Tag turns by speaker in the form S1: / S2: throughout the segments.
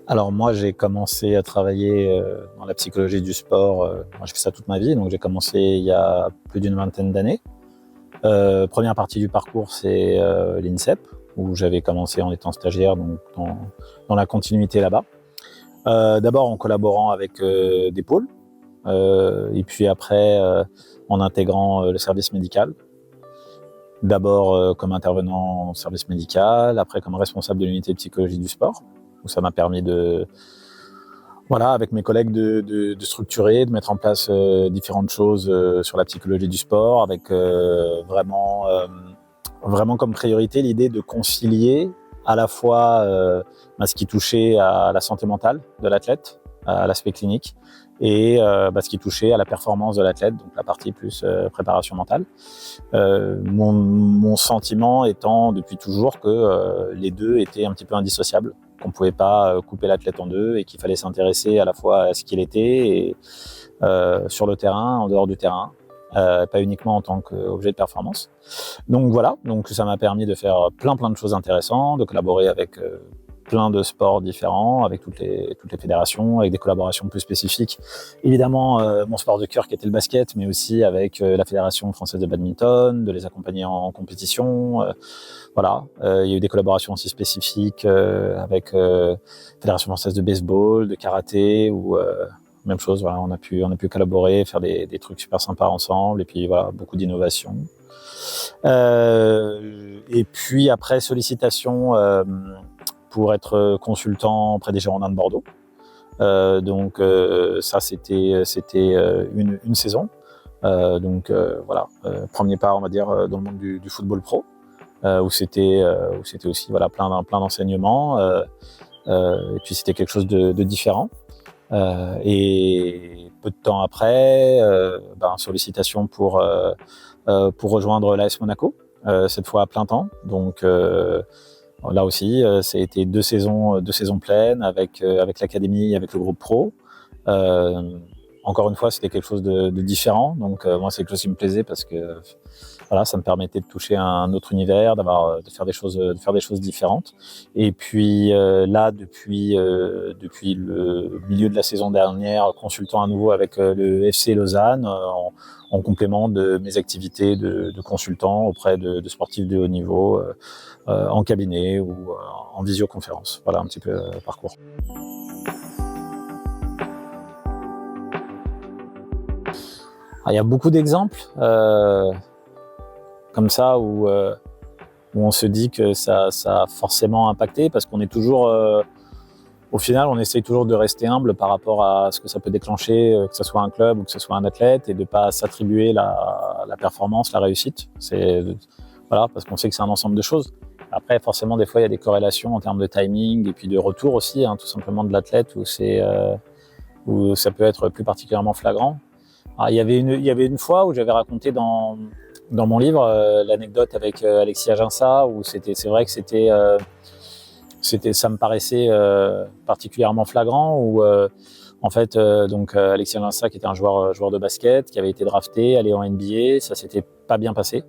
S1: Alors moi, j'ai commencé à travailler dans la psychologie du sport. Moi, je fais ça toute ma vie, donc j'ai commencé il y a plus d'une vingtaine d'années. Première partie du parcours, c'est l'INSEP, où j'avais commencé en étant stagiaire, donc dans la continuité là-bas. D'abord en collaborant avec des pôles, et puis après en intégrant le service médical. D'abord comme intervenant en service médical, après comme responsable de l'unité de psychologie du sport, où ça m'a permis de, voilà, avec mes collègues de structurer, de mettre en place différentes choses sur la psychologie du sport, avec vraiment comme priorité l'idée de concilier à la fois ce qui touchait à la santé mentale de l'athlète, à l'aspect clinique, et ce qui touchait à la performance de l'athlète, donc la partie plus préparation mentale. Mon sentiment étant depuis toujours que les deux étaient un petit peu indissociables, qu'on ne pouvait pas couper l'athlète en deux et qu'il fallait s'intéresser à la fois à ce qu'il était et, sur le terrain, en dehors du terrain, pas uniquement en tant qu'objet de performance. Donc voilà, donc ça m'a permis de faire plein de choses intéressantes, de collaborer avec plein de sports différents, avec toutes les fédérations, avec des collaborations plus spécifiques. Évidemment, mon sport de cœur qui était le basket, mais aussi avec la Fédération française de badminton, de les accompagner en compétition. Voilà, il y a eu des collaborations aussi spécifiques avec la Fédération française de baseball, de karaté, ou même chose, voilà, on a pu collaborer, faire des trucs super sympas ensemble, et puis voilà, beaucoup d'innovation. Et puis après, sollicitation pour être consultant auprès des Girondins de Bordeaux. Donc ça, c'était une saison. Donc voilà, premier pas, on va dire, dans le monde du football pro, où c'était aussi voilà, plein d'enseignements. Et puis c'était quelque chose de différent. Et peu de temps après, sollicitation pour rejoindre l'AS Monaco, cette fois à plein temps. Donc là aussi, ça a été deux saisons pleines avec l'académie, avec le groupe pro. Encore une fois, c'était quelque chose de différent. Donc moi, c'est quelque chose qui me plaisait parce que voilà, ça me permettait de toucher un autre univers, de faire des choses différentes. Et puis là, depuis le milieu de la saison dernière, consultant à nouveau avec le FC Lausanne, en complément de mes activités de consultant auprès de sportifs de haut niveau, en cabinet ou en visioconférence. Voilà un petit peu le parcours. Alors, il y a beaucoup d'exemples comme ça où on se dit que ça a forcément impacté, parce qu'on est toujours, au final, on essaye toujours de rester humble par rapport à ce que ça peut déclencher, que ce soit un club ou que ce soit un athlète, et de ne pas s'attribuer la performance, la réussite. Voilà, parce qu'on sait que c'est un ensemble de choses. Après, forcément, des fois, il y a des corrélations en termes de timing et puis de retour aussi, tout simplement de l'athlète, où ça peut être plus particulièrement flagrant. Alors, il y avait une fois où j'avais raconté dans mon livre l'anecdote avec Alexis Aginsa, où c'est vrai que ça me paraissait particulièrement flagrant, où en fait Alexis Aginsa, qui était un joueur de basket, qui avait été drafté, allé en NBA, ça s'était pas bien passé.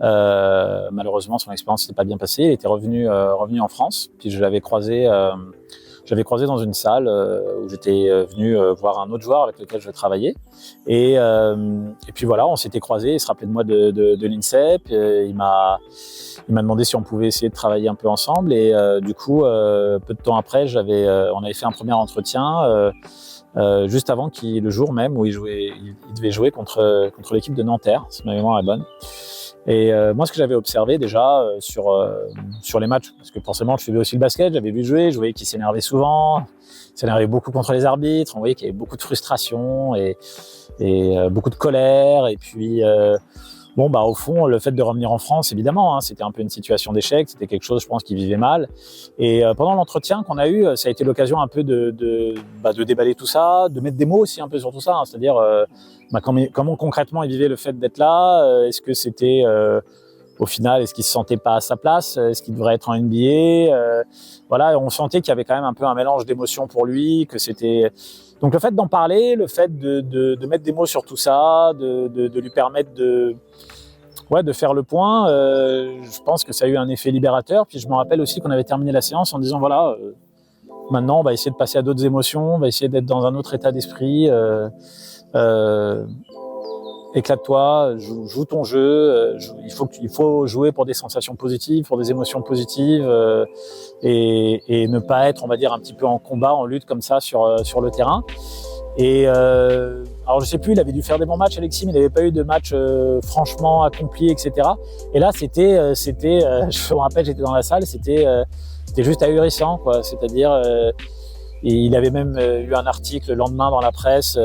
S1: Malheureusement, son expérience s'était pas bien passée. Il était revenu en France, puis je l'avais croisé dans une salle où j'étais venu voir un autre joueur avec lequel je travaillais. Et puis voilà, on s'était croisés, il se rappelait de moi de l'INSEP. Il m'a demandé si on pouvait essayer de travailler un peu ensemble. Et du coup, peu de temps après, on avait fait un premier entretien juste avant le jour même où il devait jouer contre l'équipe de Nanterre, si ma mémoire est bonne. Et moi, ce que j'avais observé déjà sur les matchs, parce que forcément, je suivais aussi le basket, j'avais vu jouer, je voyais qu'il s'énervait souvent, il s'énervait beaucoup contre les arbitres, on voyait qu'il y avait beaucoup de frustration et beaucoup de colère. Et puis, au fond, le fait de revenir en France, évidemment, c'était un peu une situation d'échec, c'était quelque chose, je pense, qu'il vivait mal. Et pendant l'entretien qu'on a eu, ça a été l'occasion un peu de déballer tout ça, de mettre des mots aussi un peu sur tout ça, c'est-à-dire comment concrètement il vivait le fait d'être là. Est-ce que c'était, au final, est-ce qu'il se sentait pas à sa place? Est-ce qu'il devrait être en NBA? Voilà, on sentait qu'il y avait quand même un peu un mélange d'émotions pour lui, que c'était... Donc le fait d'en parler, le fait de mettre des mots sur tout ça, de lui permettre de faire le point, je pense que ça a eu un effet libérateur. Puis je me rappelle aussi qu'on avait terminé la séance en disant voilà, Maintenant, on va essayer de passer à d'autres émotions, on va essayer d'être dans un autre état d'esprit. Éclate-toi, joue ton jeu. Il faut jouer pour des sensations positives, pour des émotions positives, et ne pas être, on va dire, un petit peu en combat, en lutte comme ça sur le terrain. Et alors je sais plus, il avait dû faire des bons matchs, Alexis, mais il n'avait pas eu de match franchement accompli, etc. Et là, c'était, je me rappelle, j'étais dans la salle, c'était juste ahurissant, quoi. C'est-à-dire, et il avait même eu un article le lendemain dans la presse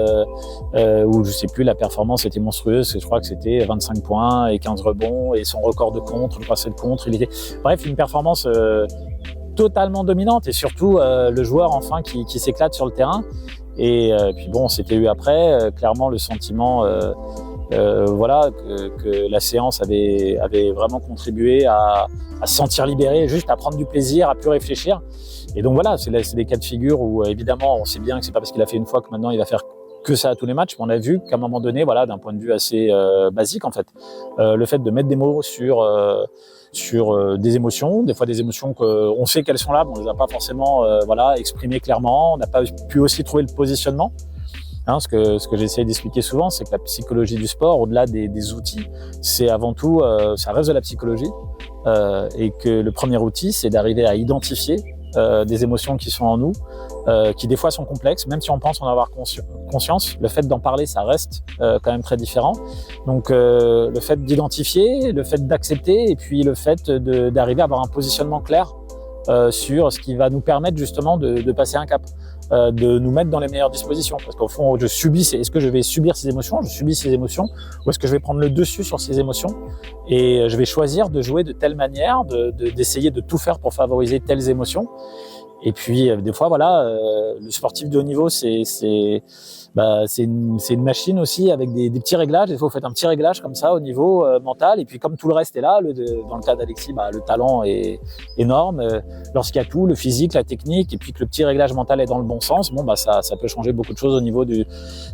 S1: où je sais plus, la performance était monstrueuse. Je crois que c'était 25 points et 15 rebonds et son record de contre, le passé de contre. Bref, une performance totalement dominante et surtout le joueur enfin qui s'éclate sur le terrain. Et puis bon, c'était eu après, clairement le sentiment voilà, que la séance avait vraiment contribué à se sentir libéré, juste à prendre du plaisir, à plus réfléchir. Et donc voilà, c'est des cas de figure où évidemment on sait bien que c'est pas parce qu'il a fait une fois que maintenant il va faire que ça à tous les matchs, mais on a vu qu'à un moment donné, voilà, d'un point de vue assez basique en fait, le fait de mettre des mots sur des émotions, des fois des émotions qu'on sait qu'elles sont là, mais on les a pas forcément voilà, exprimées clairement, on n'a pas pu aussi trouver le positionnement. Hein, ce que j'essaie d'expliquer souvent, c'est que la psychologie du sport, au-delà des outils, c'est avant tout, ça reste de la psychologie, et que le premier outil, c'est d'arriver à identifier des émotions qui sont en nous, qui des fois sont complexes, même si on pense en avoir conscience, le fait d'en parler, ça reste quand même très différent. Donc le fait d'identifier, le fait d'accepter, et puis le fait d'arriver à avoir un positionnement clair sur ce qui va nous permettre justement de passer un cap. De nous mettre dans les meilleures dispositions, parce qu'au fond est-ce que je vais subir ces émotions, je subis ces émotions, ou est-ce que je vais prendre le dessus sur ces émotions et je vais choisir de jouer de telle manière, d'essayer de tout faire pour favoriser telles émotions. Et puis des fois voilà, le sportif de haut niveau c'est une machine aussi avec des petits réglages. Des fois vous faites un petit réglage comme ça au niveau mental, et puis comme tout le reste est là, dans le cas d'Alexis, le talent est énorme. Lorsqu'il y a tout, le physique, la technique, et puis que le petit réglage mental est dans le bon sens, ça peut changer beaucoup de choses au niveau du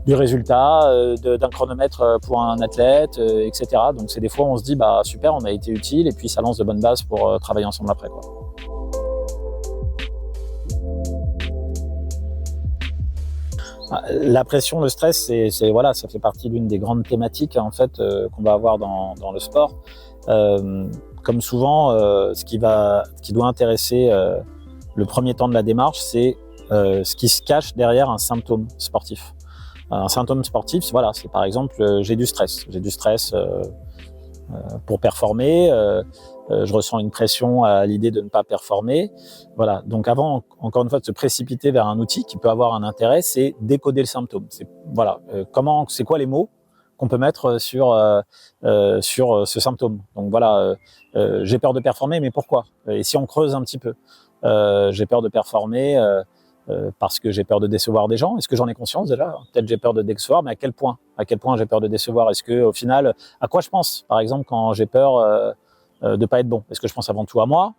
S1: résultat, d'un chronomètre pour un athlète, etc. Donc c'est des fois où on se dit super, on a été utile, et puis ça lance de bonnes bases pour travailler ensemble après, quoi. La pression, le stress, voilà, ça fait partie d'une des grandes thématiques en fait qu'on va avoir dans le sport. Comme souvent, ce qui doit intéresser le premier temps de la démarche, c'est ce qui se cache derrière un symptôme sportif. Un symptôme sportif, voilà, c'est par exemple j'ai du stress pour performer. Je ressens une pression à l'idée de ne pas performer. Voilà. Donc avant, encore une fois, de se précipiter vers un outil qui peut avoir un intérêt, c'est décoder le symptôme. C'est quoi les mots qu'on peut mettre sur ce symptôme. Donc voilà, j'ai peur de performer, mais pourquoi? Et si on creuse un petit peu, j'ai peur de performer parce que j'ai peur de décevoir des gens. Est-ce que j'en ai conscience déjà? Peut-être j'ai peur de décevoir, mais à quel point? À quel point j'ai peur de décevoir? Est-ce que au final, à quoi je pense? Par exemple, quand j'ai peur de pas être bon, est-ce que je pense avant tout à moi?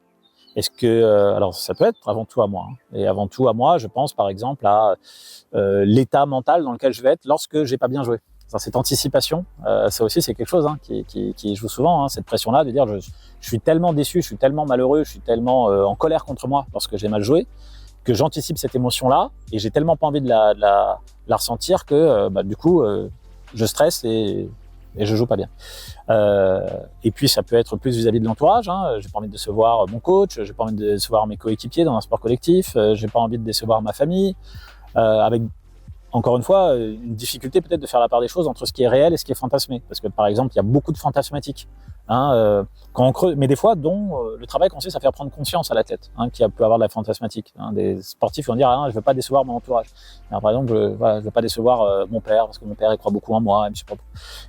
S1: Est-ce que alors ça peut être avant tout à moi, hein. Et avant tout à moi, je pense par exemple à l'état mental dans lequel je vais être lorsque j'ai pas bien joué. Dans cette anticipation, ça aussi c'est quelque chose qui joue souvent, cette pression-là de dire je suis tellement déçu, je suis tellement malheureux, je suis tellement en colère contre moi lorsque j'ai mal joué, que j'anticipe cette émotion-là et j'ai tellement pas envie de la ressentir que du coup je stresse et je joue pas bien. Et puis ça peut être plus vis-à-vis de l'entourage, j'ai pas envie de décevoir mon coach, j'ai pas envie de décevoir mes coéquipiers dans un sport collectif, j'ai pas envie de décevoir ma famille, avec encore une fois une difficulté peut-être de faire la part des choses entre ce qui est réel et ce qui est fantasmé, parce que par exemple il y a beaucoup de fantasmatiques, quand on creuse, mais des fois dont le travail consiste à faire prendre conscience à l'athlète, qui peut avoir de la fantasmatique, des sportifs vont dire je veux pas décevoir mon entourage. Alors, par exemple je veux pas décevoir mon père parce que mon père il croit beaucoup en moi,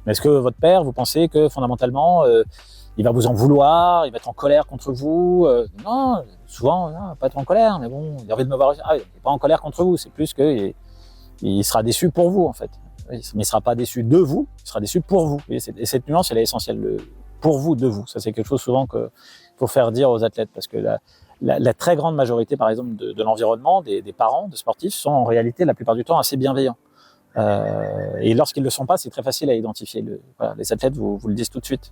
S1: mais est-ce que votre père, vous pensez que fondamentalement il va vous en vouloir, il va être en colère contre vous? Non, souvent pas être en colère, mais bon, il a envie de me voir, il n'est pas en colère contre vous, c'est plus que il sera déçu pour vous en fait. Mais il ne sera pas déçu de vous, il sera déçu pour vous. Et cette nuance, elle est essentielle. Pour vous, de vous. Ça, c'est quelque chose souvent qu'il faut faire dire aux athlètes, parce que la très grande majorité, par exemple, de l'environnement, des parents de sportifs, sont en réalité, la plupart du temps, assez bienveillants. Et lorsqu'ils ne le sont pas, c'est très facile à identifier. Les athlètes vous le disent tout de suite.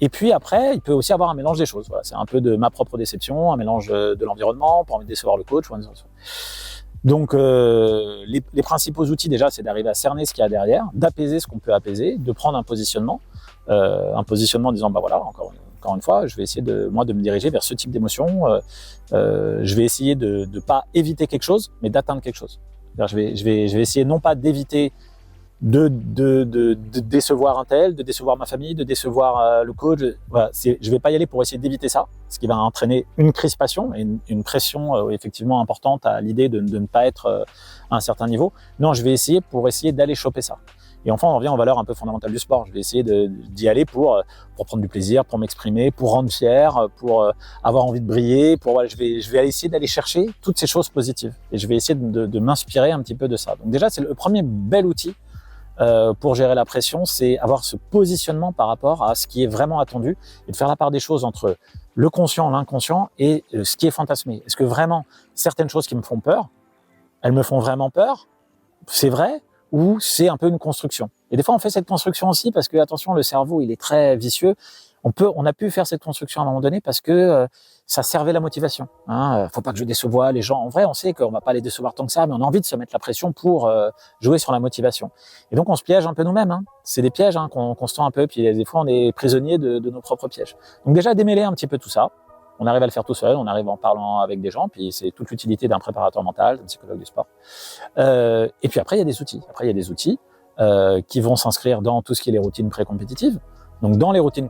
S1: Et puis après, il peut aussi avoir un mélange des choses. Voilà, c'est un peu de ma propre déception, un mélange de l'environnement, pas envie de décevoir le coach. Donc les principaux outils déjà, c'est d'arriver à cerner ce qu'il y a derrière, d'apaiser ce qu'on peut apaiser, de prendre un positionnement en disant bah voilà, encore une fois, je vais essayer de me diriger vers ce type d'émotion. Je vais essayer de pas éviter quelque chose, mais d'atteindre quelque chose. Je vais essayer non pas d'éviter de décevoir un tel, de décevoir ma famille, de décevoir le coach. Voilà, je vais pas y aller pour essayer d'éviter ça, ce qui va entraîner une crispation et une pression effectivement importante à l'idée de ne pas être à un certain niveau. Non, je vais essayer d'aller choper ça. Et enfin, on revient aux valeurs un peu fondamentales du sport. Je vais essayer d'y aller pour prendre du plaisir, pour m'exprimer, pour rendre fier, pour avoir envie de briller. Voilà, je vais essayer d'aller chercher toutes ces choses positives. Et je vais essayer de m'inspirer un petit peu de ça. Donc déjà, c'est le premier bel outil pour gérer la pression, c'est avoir ce positionnement par rapport à ce qui est vraiment attendu et de faire la part des choses entre le conscient, l'inconscient et ce qui est fantasmé. Est-ce que vraiment certaines choses qui me font peur, elles me font vraiment peur? C'est vrai? Ou c'est un peu une construction? Et des fois, on fait cette construction aussi parce que, attention, le cerveau, il est très vicieux. On a pu faire cette construction à un moment donné parce que ça servait la motivation. Faut pas que je décevoie les gens. En vrai, on sait qu'on va pas les décevoir tant que ça, mais on a envie de se mettre la pression pour jouer sur la motivation. Et donc, on se piège un peu nous-mêmes. C'est des pièges qu'on se tend un peu, puis des fois, on est prisonnier de nos propres pièges. Donc déjà, démêler un petit peu tout ça. On arrive à le faire tout seul, on arrive en parlant avec des gens, puis c'est toute l'utilité d'un préparateur mental, d'un psychologue du sport. Et puis après, il y a des outils. Qui vont s'inscrire dans tout ce qui est les routines pré-compétitives. Donc, dans les routines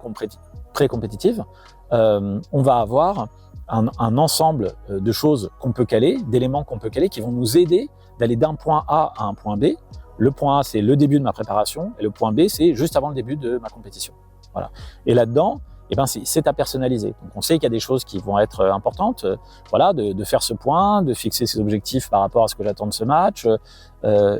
S1: pré-compétitives, on va avoir un ensemble de choses qu'on peut caler, d'éléments qu'on peut caler qui vont nous aider d'aller d'un point A à un point B. Le point A, c'est le début de ma préparation et le point B, c'est juste avant le début de ma compétition. Voilà. Et là-dedans, c'est à personnaliser. Donc, on sait qu'il y a des choses qui vont être importantes, de faire ce point, de fixer ses objectifs par rapport à ce que j'attends de ce match.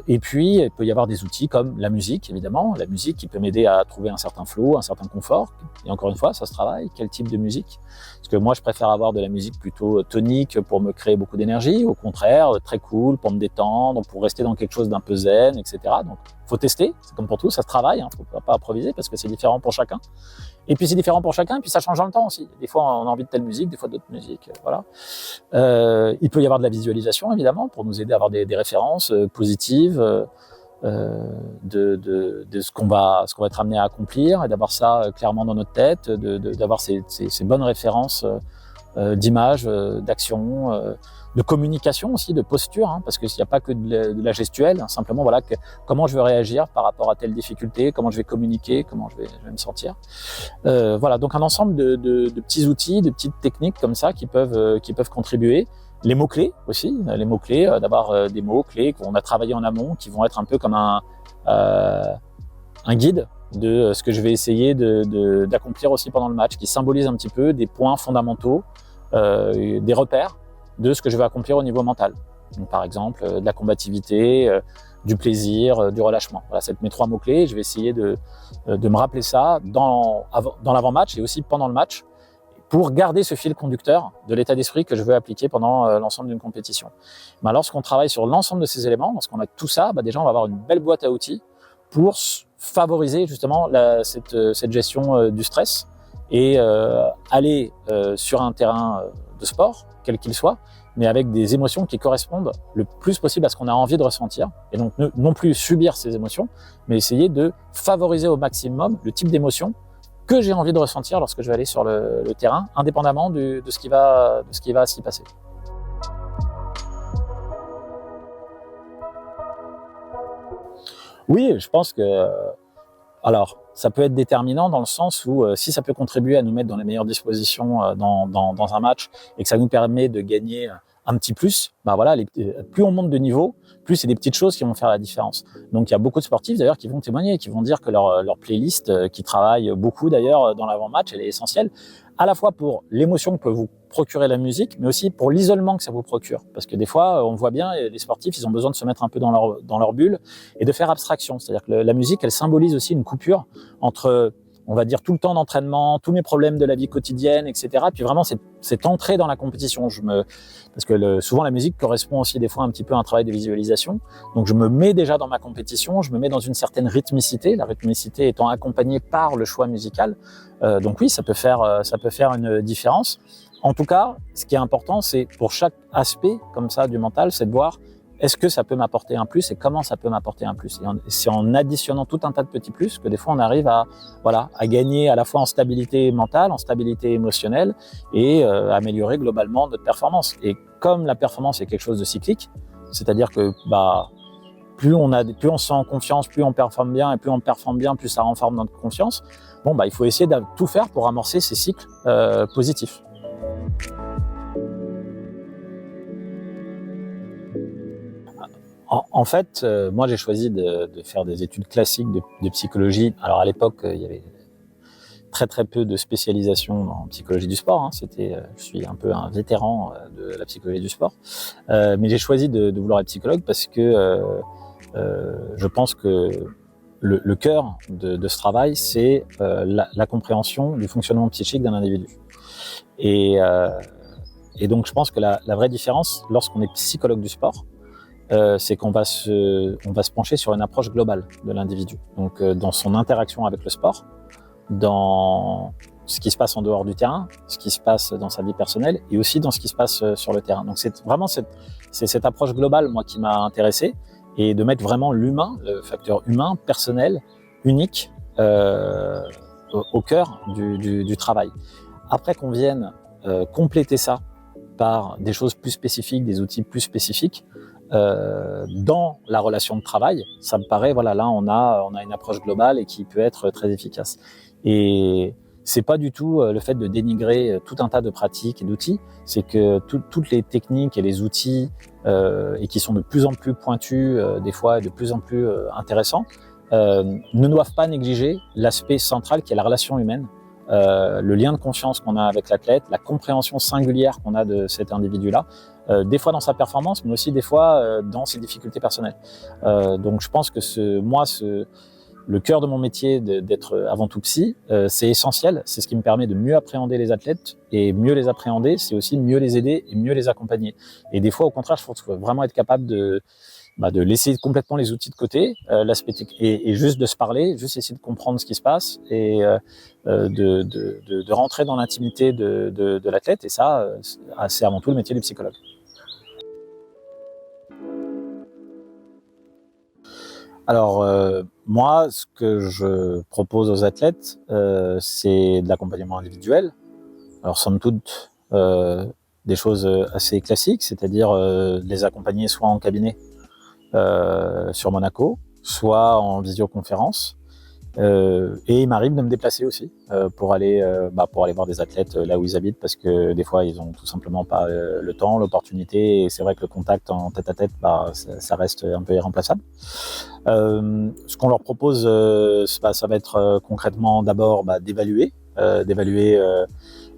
S1: Et puis, il peut y avoir des outils comme la musique, évidemment. La musique qui peut m'aider à trouver un certain flow, un certain confort. Et encore une fois, ça se travaille. Quel type de musique? Parce que moi, je préfère avoir de la musique plutôt tonique pour me créer beaucoup d'énergie. Au contraire, très cool pour me détendre, pour rester dans quelque chose d'un peu zen, etc. Donc, faut tester. C'est comme pour tout, ça se travaille. Faut pas improviser parce que c'est différent pour chacun. Et puis c'est différent pour chacun, et puis ça change dans le temps aussi. Des fois on a envie de telle musique, des fois d'autres musiques, voilà. Il peut y avoir de la visualisation évidemment pour nous aider à avoir des références positives de ce qu'on va être amené à accomplir et d'avoir ça clairement dans notre tête, d'avoir ces bonnes références d'images, d'actions, de communication aussi, de posture, parce que s'il n'y a pas que de la gestuelle, simplement voilà comment je vais réagir par rapport à telle difficulté, comment je vais communiquer, comment je vais me sentir. Voilà, donc un ensemble de petits outils, de petites techniques comme ça qui peuvent contribuer. Les mots-clés aussi, d'avoir des mots-clés qu'on a travaillé en amont, qui vont être un peu comme un guide de ce que je vais essayer d'accomplir aussi pendant le match, qui symbolise un petit peu des points fondamentaux, des repères de ce que je vais accomplir au niveau mental. Donc, par exemple, de la combativité, du plaisir, du relâchement. Voilà, c'est mes 3 mots-clés. Je vais essayer de me rappeler ça dans l'avant-match et aussi pendant le match pour garder ce fil conducteur de l'état d'esprit que je veux appliquer pendant l'ensemble d'une compétition. Mais lorsqu'on travaille sur l'ensemble de ces éléments, lorsqu'on a tout ça, déjà on va avoir une belle boîte à outils pour favoriser justement cette gestion du stress et aller sur un terrain de sport, quel qu'il soit, mais avec des émotions qui correspondent le plus possible à ce qu'on a envie de ressentir. Et donc non plus subir ces émotions, mais essayer de favoriser au maximum le type d'émotion que j'ai envie de ressentir lorsque je vais aller sur le terrain, indépendamment de ce qui va s'y passer. Oui, je pense que alors ça peut être déterminant dans le sens où si ça peut contribuer à nous mettre dans les meilleures dispositions dans un match et que ça nous permet de gagner un petit plus, plus on monte de niveau, plus c'est des petites choses qui vont faire la différence. Donc il y a beaucoup de sportifs d'ailleurs qui vont témoigner, qui vont dire que leur playlist, qui travaille beaucoup d'ailleurs dans l'avant-match, elle est essentielle, à la fois pour l'émotion que peut vous procurer la musique, mais aussi pour l'isolement que ça vous procure. Parce que des fois, on voit bien, les sportifs, ils ont besoin de se mettre un peu dans leur bulle et de faire abstraction. C'est-à-dire que la musique, elle symbolise aussi une coupure entre on va dire tout le temps d'entraînement, tous mes problèmes de la vie quotidienne, etc. Puis vraiment cette entrée dans la compétition. Parce que souvent la musique correspond aussi des fois un petit peu à un travail de visualisation. Donc je me mets déjà dans ma compétition, je me mets dans une certaine rythmicité, la rythmicité étant accompagnée par le choix musical. Donc oui, ça peut faire une différence. En tout cas, ce qui est important, c'est pour chaque aspect comme ça du mental, c'est de voir est-ce que ça peut m'apporter un plus et comment ça peut m'apporter un plus. Et c'est en additionnant tout un tas de petits plus que des fois on arrive à gagner à la fois en stabilité mentale, en stabilité émotionnelle et améliorer globalement notre performance. Et comme la performance est quelque chose de cyclique, c'est-à-dire que plus on se sent en confiance, plus on performe bien, et plus on performe bien, plus ça renforce notre confiance. Il faut essayer de tout faire pour amorcer ces cycles positifs. En fait, moi j'ai choisi de faire des études classiques de psychologie. Alors à l'époque, il y avait très très peu de spécialisation en psychologie du sport. Je suis un peu un vétéran de la psychologie du sport, mais j'ai choisi de vouloir être psychologue parce que je pense que le cœur de ce travail, c'est la compréhension du fonctionnement psychique d'un individu. Et donc je pense que la vraie différence, lorsqu'on est psychologue du sport, c'est qu'on va se pencher sur une approche globale de l'individu. Donc dans son interaction avec le sport, dans ce qui se passe en dehors du terrain, ce qui se passe dans sa vie personnelle et aussi dans ce qui se passe sur le terrain. Donc c'est vraiment cette approche globale, moi, qui m'a intéressé, et de mettre vraiment l'humain, le facteur humain, personnel, unique, au cœur du travail. Après qu'on vienne compléter ça par des choses plus spécifiques, des outils plus spécifiques, dans la relation de travail, ça me paraît, là on a une approche globale et qui peut être très efficace. Et c'est pas du tout le fait de dénigrer tout un tas de pratiques et d'outils, c'est que toutes les techniques et les outils et qui sont de plus en plus pointus, des fois, et de plus en plus intéressants, ne doivent pas négliger l'aspect central qui est la relation humaine, le lien de confiance qu'on a avec l'athlète, la compréhension singulière qu'on a de cet individu-là, des fois dans sa performance, mais aussi des fois dans ses difficultés personnelles. Donc je pense que le cœur de mon métier d'être avant tout psy, c'est essentiel, c'est ce qui me permet de mieux appréhender les athlètes, et mieux les appréhender, c'est aussi mieux les aider et mieux les accompagner. Et des fois, au contraire, je pense qu'il faut vraiment être capable de laisser complètement les outils de côté, l'aspect et juste de se parler, juste essayer de comprendre ce qui se passe et de rentrer dans l'intimité de l'athlète. Et ça, c'est avant tout le métier du psychologue. Alors, moi, ce que je propose aux athlètes, c'est de l'accompagnement individuel. Alors, somme toute, des choses assez classiques, c'est-à-dire les accompagner soit en cabinet, sur Monaco, soit en visioconférence. Et il m'arrive de me déplacer aussi pour aller voir des athlètes là où ils habitent, parce que des fois ils ont tout simplement pas le temps, l'opportunité, et c'est vrai que le contact en tête-à-tête, ça reste un peu irremplaçable. Ce qu'on leur propose, ça va être concrètement d'abord d'évaluer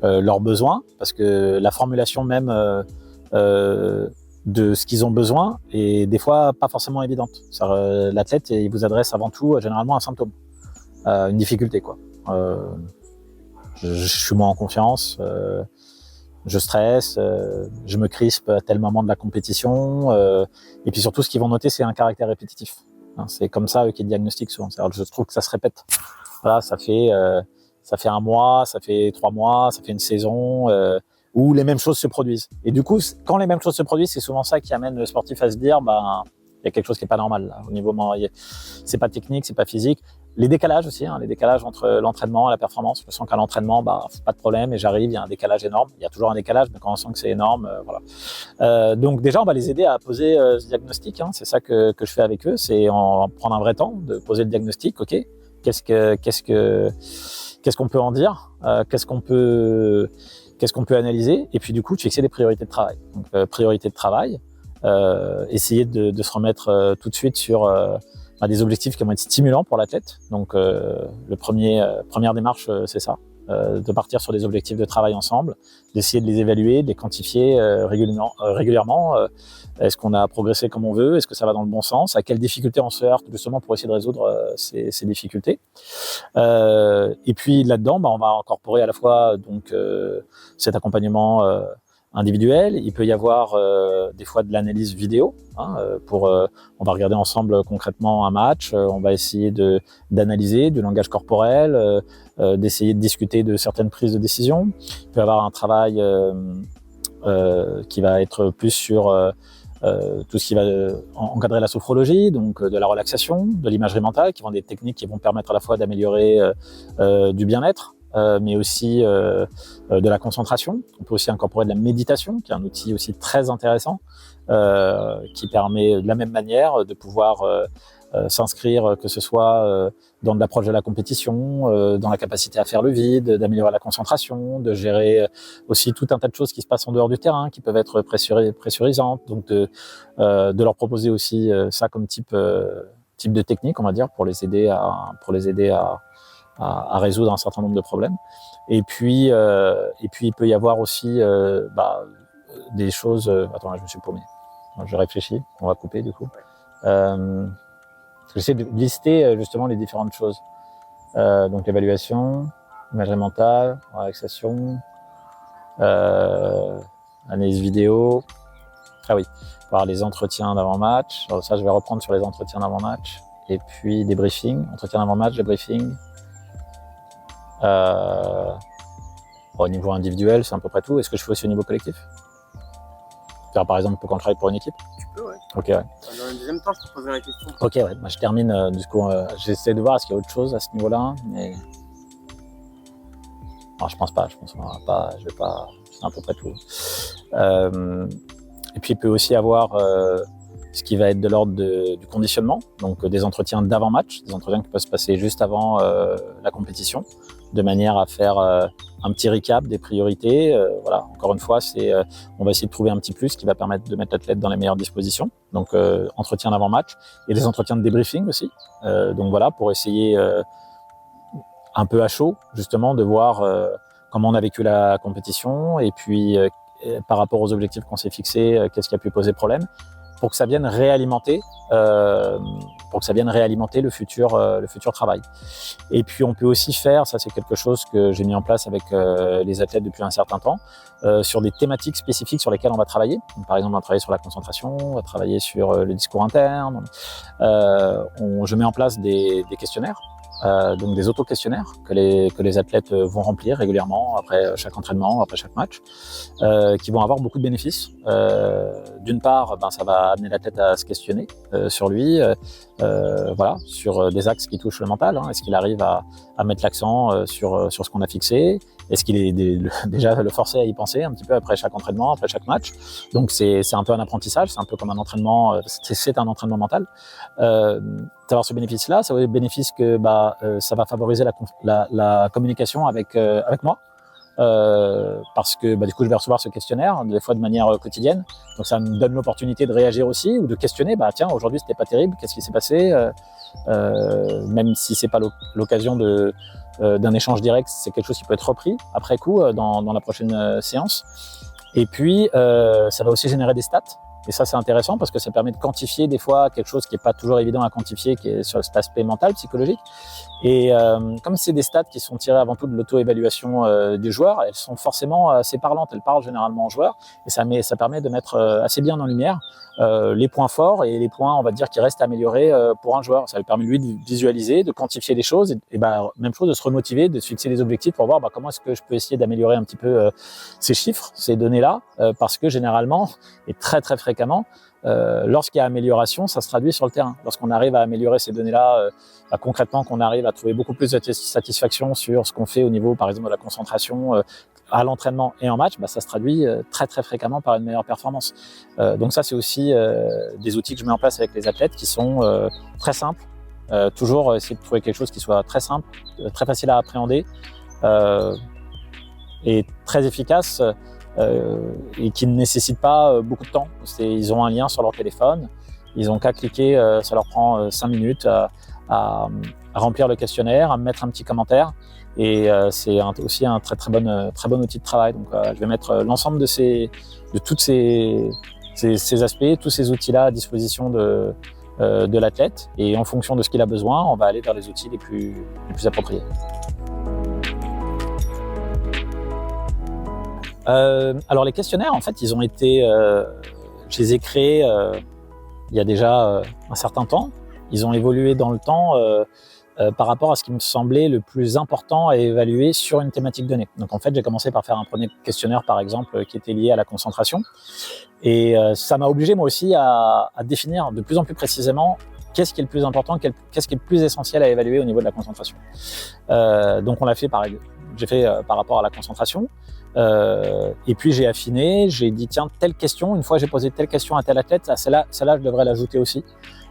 S1: leurs besoins, parce que la formulation même de ce qu'ils ont besoin est des fois pas forcément évidente. L'athlète, il vous adresse avant tout généralement un symptôme, une difficulté, quoi. Je suis moins en confiance, je stresse, je me crispe à tel moment de la compétition, et puis surtout ce qu'ils vont noter, c'est un caractère répétitif. C'est comme ça eux qui diagnostiquent souvent. Je trouve que ça se répète. Voilà, ça fait 1 mois, ça fait 3 mois, ça fait une saison, où les mêmes choses se produisent. Et du coup, quand les mêmes choses se produisent, c'est souvent ça qui amène le sportif à se dire, il y a quelque chose qui est pas normal là, au niveau c'est pas technique, c'est pas physique. Les décalages aussi, les décalages entre l'entraînement et la performance. Je sens qu'à l'entraînement, pas de problème, et j'arrive, il y a un décalage énorme. Il y a toujours un décalage, mais quand on sent que c'est énorme, voilà. Donc déjà, on va les aider à poser ce diagnostic. C'est ça que je fais avec eux, c'est en prendre un vrai temps de poser le diagnostic. Ok, qu'est-ce qu'on peut en dire, qu'est-ce qu'on peut analyser, et puis du coup, de fixer des priorités de travail. Donc, priorité de travail, essayer de se remettre tout de suite sur des objectifs qui vont être stimulants pour l'athlète. Donc, première démarche, c'est ça. de partir sur des objectifs de travail ensemble, d'essayer de les évaluer, de les quantifier régulièrement. Est-ce qu'on a progressé comme on veut? Est-ce que ça va dans le bon sens? À quelles difficultés on se heurte justement pour essayer de résoudre ces difficultés? Et puis là-dedans, on va incorporer à la fois donc cet accompagnement individuel. Il peut y avoir des fois de l'analyse vidéo. On va regarder ensemble concrètement un match. On va essayer d'analyser du langage corporel, d'essayer de discuter de certaines prises de décision. Il peut y avoir un travail qui va être plus sur tout ce qui va encadrer la sophrologie, donc de la relaxation, de l'imagerie mentale, qui vont des techniques qui vont permettre à la fois d'améliorer du bien-être, mais aussi de la concentration. On peut aussi incorporer de la méditation, qui est un outil aussi très intéressant, qui permet de la même manière de pouvoir s'inscrire, que ce soit dans de l'approche de la compétition, dans la capacité à faire le vide, d'améliorer la concentration, de gérer aussi tout un tas de choses qui se passent en dehors du terrain, qui peuvent être pressurisantes. Donc de leur proposer aussi ça comme type de technique, on va dire, pour les aider à résoudre un certain nombre de problèmes. Et puis il peut y avoir aussi des choses. Attends, là, je me suis paumé. Je réfléchis. On va couper du coup. J'essaie de lister justement les différentes choses. Donc l'évaluation, imagerie mentale, relaxation, analyse vidéo. Ah oui, voir les entretiens d'avant-match. Alors ça, je vais reprendre sur les entretiens d'avant-match. Et puis débriefing, entretien d'avant-match, débriefing. Au niveau individuel, c'est à peu près tout. Est-ce que je fais aussi au niveau collectif? Par exemple, quand je travaille pour une équipe?
S2: Tu peux, ouais.
S1: Ok, ouais.
S2: Dans le deuxième temps, je te poserai la question.
S1: Ok, ouais. Bah, je termine. Du coup, j'essaie de voir est-ce qu'il y a autre chose à ce niveau-là, mais non, je pense pas. Je pense qu'on va pas. Je vais pas. C'est à peu près tout. Et puis, il peut aussi avoir ce qui va être de l'ordre du conditionnement, donc des entretiens d'avant-match, des entretiens qui peuvent se passer juste avant la compétition, de manière à faire un petit recap des priorités. Voilà, encore une fois, on va essayer de trouver un petit plus qui va permettre de mettre l'athlète dans les meilleures dispositions. Donc, entretien d'avant-match et des entretiens de débriefing aussi. Donc voilà, pour essayer un peu à chaud, justement, de voir comment on a vécu la compétition et puis par rapport aux objectifs qu'on s'est fixés, qu'est-ce qui a pu poser problème, pour que ça vienne réalimenter, le futur travail. Et puis on peut aussi faire, ça c'est quelque chose que j'ai mis en place avec les athlètes depuis un certain temps, sur des thématiques spécifiques sur lesquelles on va travailler. Donc, par exemple, on va travailler sur la concentration, on va travailler sur le discours interne. Je mets en place des questionnaires. Donc des auto-questionnaires que les athlètes vont remplir régulièrement après chaque entraînement, après chaque match, qui vont avoir beaucoup de bénéfices. D'une part, ça va amener l'athlète à se questionner sur lui, voilà, sur des axes qui touchent le mental. Est-ce qu'il arrive à mettre l'accent sur ce qu'on a fixé? Est-ce qu'il est déjà le forcer à y penser un petit peu après chaque entraînement, après chaque match? Donc c'est un peu un apprentissage, c'est un peu comme un entraînement, c'est un entraînement mental. D'avoir ce bénéfice-là, ça va être le bénéfice que ça va favoriser la communication avec moi. Parce que du coup je vais recevoir ce questionnaire des fois de manière quotidienne, donc ça me donne l'opportunité de réagir aussi ou de questionner, tiens, aujourd'hui c'était pas terrible, qu'est-ce qui s'est passé, même si c'est pas l'occasion d'un échange direct, c'est quelque chose qui peut être repris après coup dans la prochaine séance. Et puis ça va aussi générer des stats. Et ça, c'est intéressant parce que ça permet de quantifier des fois quelque chose qui n'est pas toujours évident à quantifier, qui est sur cet aspect mental, psychologique. Et comme c'est des stats qui sont tirées avant tout de l'auto-évaluation des joueurs, elles sont forcément assez parlantes. Elles parlent généralement aux joueurs et ça permet de mettre assez bien en lumière les points forts et les points, on va dire, qui restent à améliorer pour un joueur. Ça lui permet, lui, de visualiser, de quantifier les choses et même chose, de se remotiver, de se fixer des objectifs pour voir comment est-ce que je peux essayer d'améliorer un petit peu ces chiffres, ces données-là, parce que généralement, et très très fréquemment, lorsqu'il y a amélioration, ça se traduit sur le terrain. Lorsqu'on arrive à améliorer ces données-là, concrètement, qu'on arrive à trouver beaucoup plus de satisfaction sur ce qu'on fait au niveau, par exemple, de la concentration à l'entraînement et en match, ça se traduit très très fréquemment par une meilleure performance. Donc ça, c'est aussi des outils que je mets en place avec les athlètes qui sont très simples. Toujours essayer de trouver quelque chose qui soit très simple, très facile à appréhender et très efficace. Et qui ne nécessitent pas beaucoup de temps. Ils ont un lien sur leur téléphone, ils n'ont qu'à cliquer, ça leur prend 5 minutes à remplir le questionnaire, à me mettre un petit commentaire. Et c'est aussi un très bon outil de travail. Donc je vais mettre l'ensemble de tous ces aspects, tous ces outils-là à disposition de l'athlète. Et en fonction de ce qu'il a besoin, on va aller vers les outils les plus appropriés. Alors les questionnaires, en fait, ils ont été, je les ai créés il y a déjà un certain temps. Ils ont évolué dans le temps par rapport à ce qui me semblait le plus important à évaluer sur une thématique donnée. Donc en fait, j'ai commencé par faire un premier questionnaire, par exemple, qui était lié à la concentration. Et ça m'a obligé, moi aussi, à définir de plus en plus précisément qu'est-ce qui est le plus important, qu'est-ce qui est le plus essentiel à évaluer au niveau de la concentration. Donc on l'a fait j'ai fait par rapport à la concentration. Et puis j'ai affiné, j'ai dit tiens, telle question, une fois j'ai posé telle question à tel athlète, celle-là je devrais l'ajouter aussi.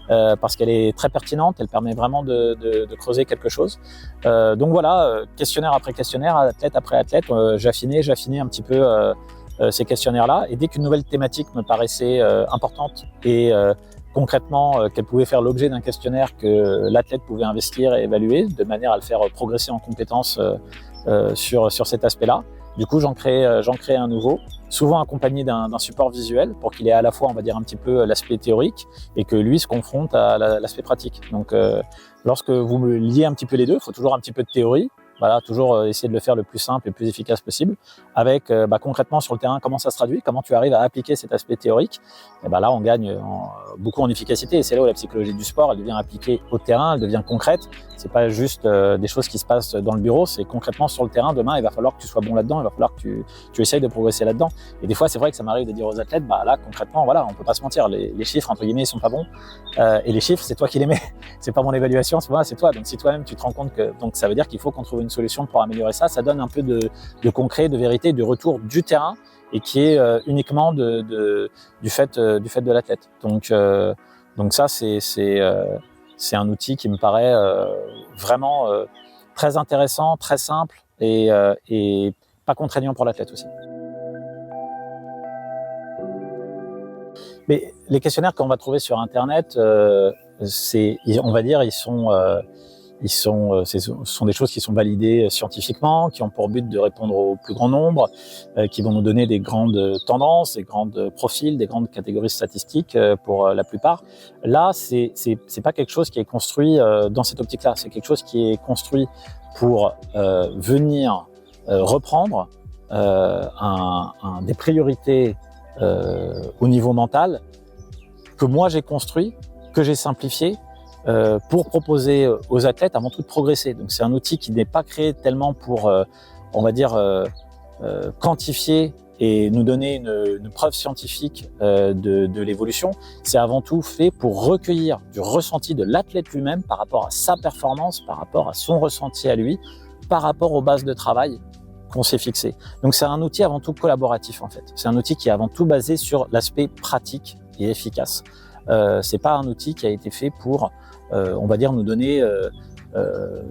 S1: Parce qu'elle est très pertinente, elle permet vraiment de creuser quelque chose. Donc voilà, questionnaire après questionnaire, athlète après athlète, j'affinais un petit peu ces questionnaires-là. Et dès qu'une nouvelle thématique me paraissait importante et concrètement qu'elle pouvait faire l'objet d'un questionnaire que l'athlète pouvait investir et évaluer, de manière à le faire progresser en compétences sur cet aspect-là, du coup j'en crée un nouveau, souvent accompagné d'un support visuel pour qu'il ait à la fois, on va dire, un petit peu l'aspect théorique et que lui se confronte à l'aspect pratique. Donc lorsque vous me liez un petit peu les deux, il faut toujours un petit peu de théorie, voilà, toujours essayer de le faire le plus simple et le plus efficace possible, avec concrètement sur le terrain comment ça se traduit, comment tu arrives à appliquer cet aspect théorique. Et là on gagne beaucoup en efficacité, et c'est là où la psychologie du sport elle devient appliquée au terrain, elle devient concrète. C'est pas juste des choses qui se passent dans le bureau, c'est concrètement sur le terrain. Demain il va falloir que tu sois bon là-dedans, il va falloir que tu essayes de progresser là-dedans. Et des fois c'est vrai que ça m'arrive de dire aux athlètes, là concrètement voilà, on peut pas se mentir, les chiffres entre guillemets ils sont pas bons, et les chiffres c'est toi qui les mets, c'est pas mon évaluation, c'est toi. Donc si toi-même tu te rends compte que, donc ça veut dire qu'il faut qu'on trouve une solution pour améliorer ça. Ça donne un peu de concret, de vérité, de retour du terrain, et qui est uniquement du fait de l'athlète. Donc ça c'est un outil qui me paraît vraiment très intéressant, très simple et pas contraignant pour l'athlète aussi. Mais les questionnaires qu'on va trouver sur Internet, on va dire, ce sont des choses qui sont validées scientifiquement, qui ont pour but de répondre au plus grand nombre, qui vont nous donner des grandes tendances, des grands profils, des grandes catégories statistiques pour la plupart. Là, c'est pas quelque chose qui est construit dans cette optique-là. C'est quelque chose qui est construit pour venir reprendre des priorités au niveau mental que moi j'ai construit, que j'ai simplifié, pour proposer aux athlètes avant tout de progresser. Donc c'est un outil qui n'est pas créé tellement pour, on va dire, quantifier et nous donner une preuve scientifique de l'évolution. C'est avant tout fait pour recueillir du ressenti de l'athlète lui-même par rapport à sa performance, par rapport à son ressenti à lui, par rapport aux bases de travail qu'on s'est fixées. Donc c'est un outil avant tout collaboratif en fait. C'est un outil qui est avant tout basé sur l'aspect pratique et efficace. C'est pas un outil qui a été fait pour on va dire nous donner,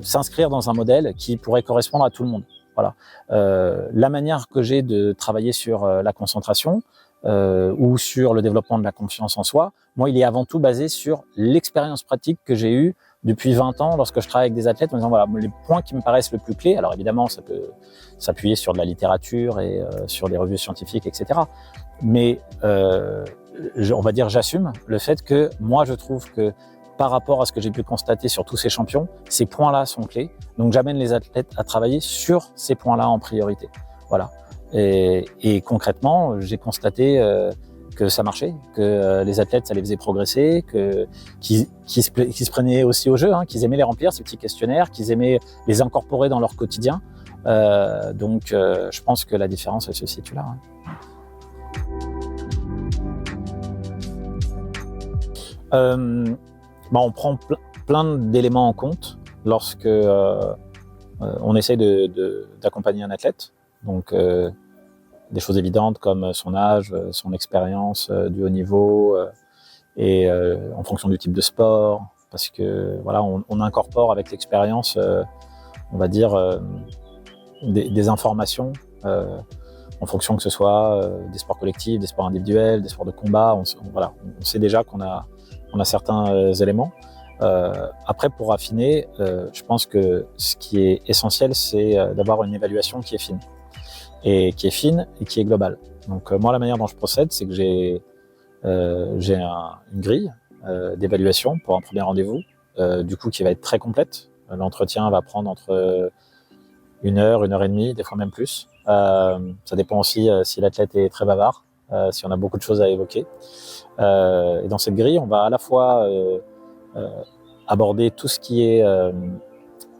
S1: s'inscrire dans un modèle qui pourrait correspondre à tout le monde. Voilà. La manière que j'ai de travailler sur la concentration ou sur le développement de la confiance en soi, moi, il est avant tout basé sur l'expérience pratique que j'ai eue depuis 20 ans lorsque je travaille avec des athlètes en disant voilà, les points qui me paraissent le plus clés. Alors évidemment, ça peut s'appuyer sur de la littérature et sur des revues scientifiques, etc. Mais on va dire j'assume le fait que moi, je trouve que par rapport à ce que j'ai pu constater sur tous ces champions, ces points-là sont clés. Donc, j'amène les athlètes à travailler sur ces points-là en priorité. Voilà. Et concrètement, j'ai constaté que ça marchait, que les athlètes, ça les faisait progresser, qu'ils se prenaient aussi au jeu, qu'ils aimaient les remplir, ces petits questionnaires, qu'ils aimaient les incorporer dans leur quotidien. Donc, je pense que la différence, elle se situe là. On prend plein d'éléments en compte lorsque on essaie d'accompagner un athlète. Donc, des choses évidentes comme son âge, son expérience du haut niveau et en fonction du type de sport, parce que voilà, on incorpore avec l'expérience, on va dire, des informations en fonction que ce soit des sports collectifs, des sports individuels, des sports de combat. On sait déjà qu'on a certains éléments. Après, pour affiner, je pense que ce qui est essentiel, c'est d'avoir une évaluation qui est fine et qui est globale. Donc moi, la manière dont je procède, c'est que j'ai une grille d'évaluation pour un premier rendez-vous, du coup qui va être très complète. L'entretien va prendre entre 1 heure et demie, des fois même plus. Ça dépend aussi si l'athlète est très bavard, si on a beaucoup de choses à évoquer. Et dans cette grille, on va à la fois aborder tout ce qui est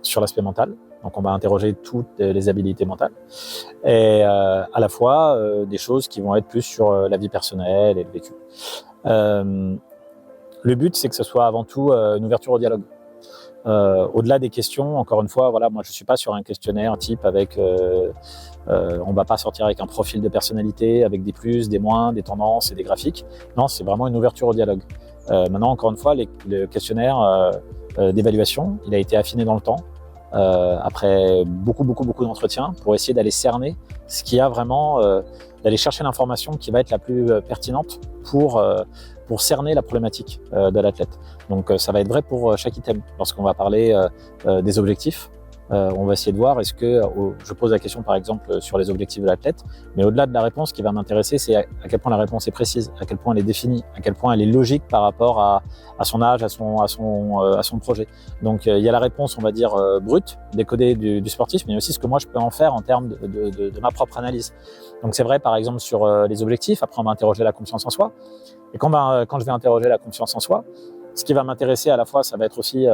S1: sur l'aspect mental. Donc on va interroger toutes les habilités mentales et à la fois des choses qui vont être plus sur la vie personnelle et le vécu. Le but, c'est que ce soit avant tout une ouverture au dialogue. Au-delà des questions, encore une fois, voilà, moi je suis pas sur un questionnaire type avec, on va pas sortir avec un profil de personnalité, avec des plus, des moins, des tendances et des graphiques. Non, c'est vraiment une ouverture au dialogue. Maintenant, encore une fois, le questionnaire d'évaluation, il a été affiné dans le temps, après beaucoup d'entretiens, pour essayer d'aller cerner ce qu'il y a vraiment, d'aller chercher l'information qui va être la plus pertinente pour cerner la problématique de l'athlète. Donc ça va être vrai pour chaque item. Lorsqu'on va parler des objectifs, on va essayer de voir, est-ce que, je pose la question par exemple sur les objectifs de l'athlète, mais au-delà de la réponse, ce qui va m'intéresser, c'est à quel point la réponse est précise, à quel point elle est définie, à quel point elle est logique par rapport à son âge, à son projet. Donc il y a la réponse, on va dire, brute, décodée du sportif, mais aussi ce que moi je peux en faire en termes de ma propre analyse. Donc c'est vrai par exemple sur les objectifs, après on va interroger la confiance en soi, et quand je vais interroger la confiance en soi, ce qui va m'intéresser à la fois, ça va être aussi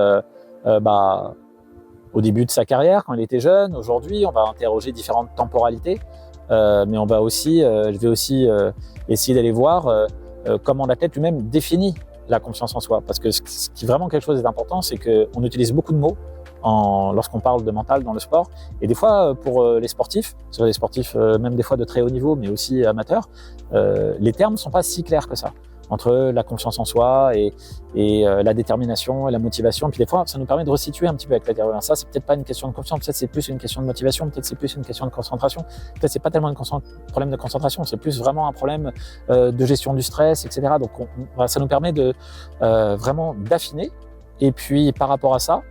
S1: au début de sa carrière, quand il était jeune. Aujourd'hui, on va interroger différentes temporalités, mais on va aussi, je vais aussi essayer d'aller voir comment l'athlète lui-même définit la confiance en soi. Parce que ce qui est vraiment quelque chose d'important, c'est qu'on utilise beaucoup de mots lorsqu'on parle de mental dans le sport. Et des fois, pour les sportifs, sur les sportifs même des fois de très haut niveau, mais aussi amateurs, les termes ne sont pas si clairs que ça, entre la confiance en soi et la détermination et la motivation. Et puis des fois, ça nous permet de resituer un petit peu avec la théorie. Ça, c'est peut-être pas une question de confiance, peut-être c'est plus une question de motivation, peut-être c'est plus une question de concentration, peut-être c'est pas tellement un problème de concentration, c'est plus vraiment un problème de gestion du stress, etc. Donc ça nous permet de vraiment d'affiner. Et puis par rapport à ça,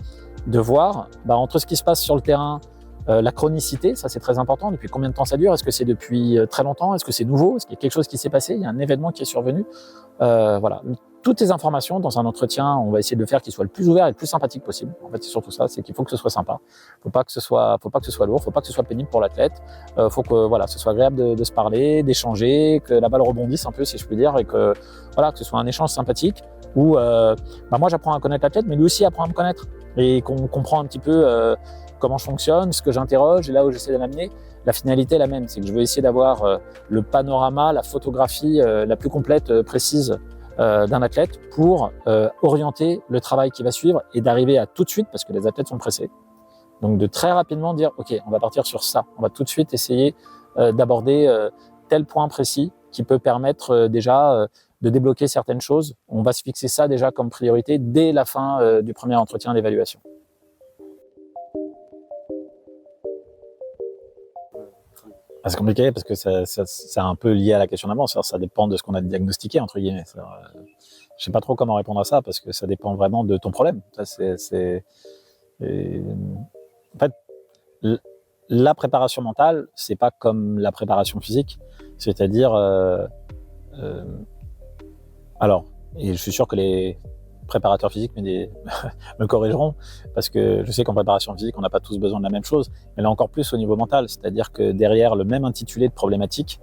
S1: de voir entre ce qui se passe sur le terrain, la chronicité, ça c'est très important. Depuis combien de temps ça dure? Est-ce que c'est depuis très longtemps? Est-ce que c'est nouveau? Est-ce qu'il y a quelque chose qui s'est passé? Il y a un événement qui est survenu? Voilà. Toutes les informations dans un entretien, on va essayer de le faire qu'il soit le plus ouvert et le plus sympathique possible. En fait, c'est surtout ça, c'est qu'il faut que ce soit sympa. Faut pas que ce soit lourd, faut pas que ce soit pénible pour l'athlète. Faut que ce soit agréable de se parler, d'échanger, que la balle rebondisse un peu, si je puis dire, et que ce soit un échange sympathique où moi j'apprends à connaître l'athlète, mais lui aussi apprend à me connaître et qu'on comprend un petit peu comment je fonctionne, ce que j'interroge et là où j'essaie de l'amener. La finalité est la même, c'est que je veux essayer d'avoir le panorama, la photographie la plus complète, précise d'un athlète pour orienter le travail qui va suivre et d'arriver à tout de suite, parce que les athlètes sont pressés, donc de très rapidement dire ok, on va partir sur ça, on va tout de suite essayer d'aborder tel point précis qui peut permettre déjà de débloquer certaines choses. On va se fixer ça déjà comme priorité dès la fin du premier entretien d'évaluation. C'est compliqué parce que c'est un peu lié à la question d'avant. Ça dépend de ce qu'on a diagnostiqué, entre guillemets. Je ne sais pas trop comment répondre à ça parce que ça dépend vraiment de ton problème. En fait, la préparation mentale, c'est pas comme la préparation physique. C'est-à-dire, et je suis sûr que les préparateurs physiques me corrigeront, parce que je sais qu'en préparation physique, on n'a pas tous besoin de la même chose, mais là encore plus au niveau mental, c'est-à-dire que derrière le même intitulé de problématique,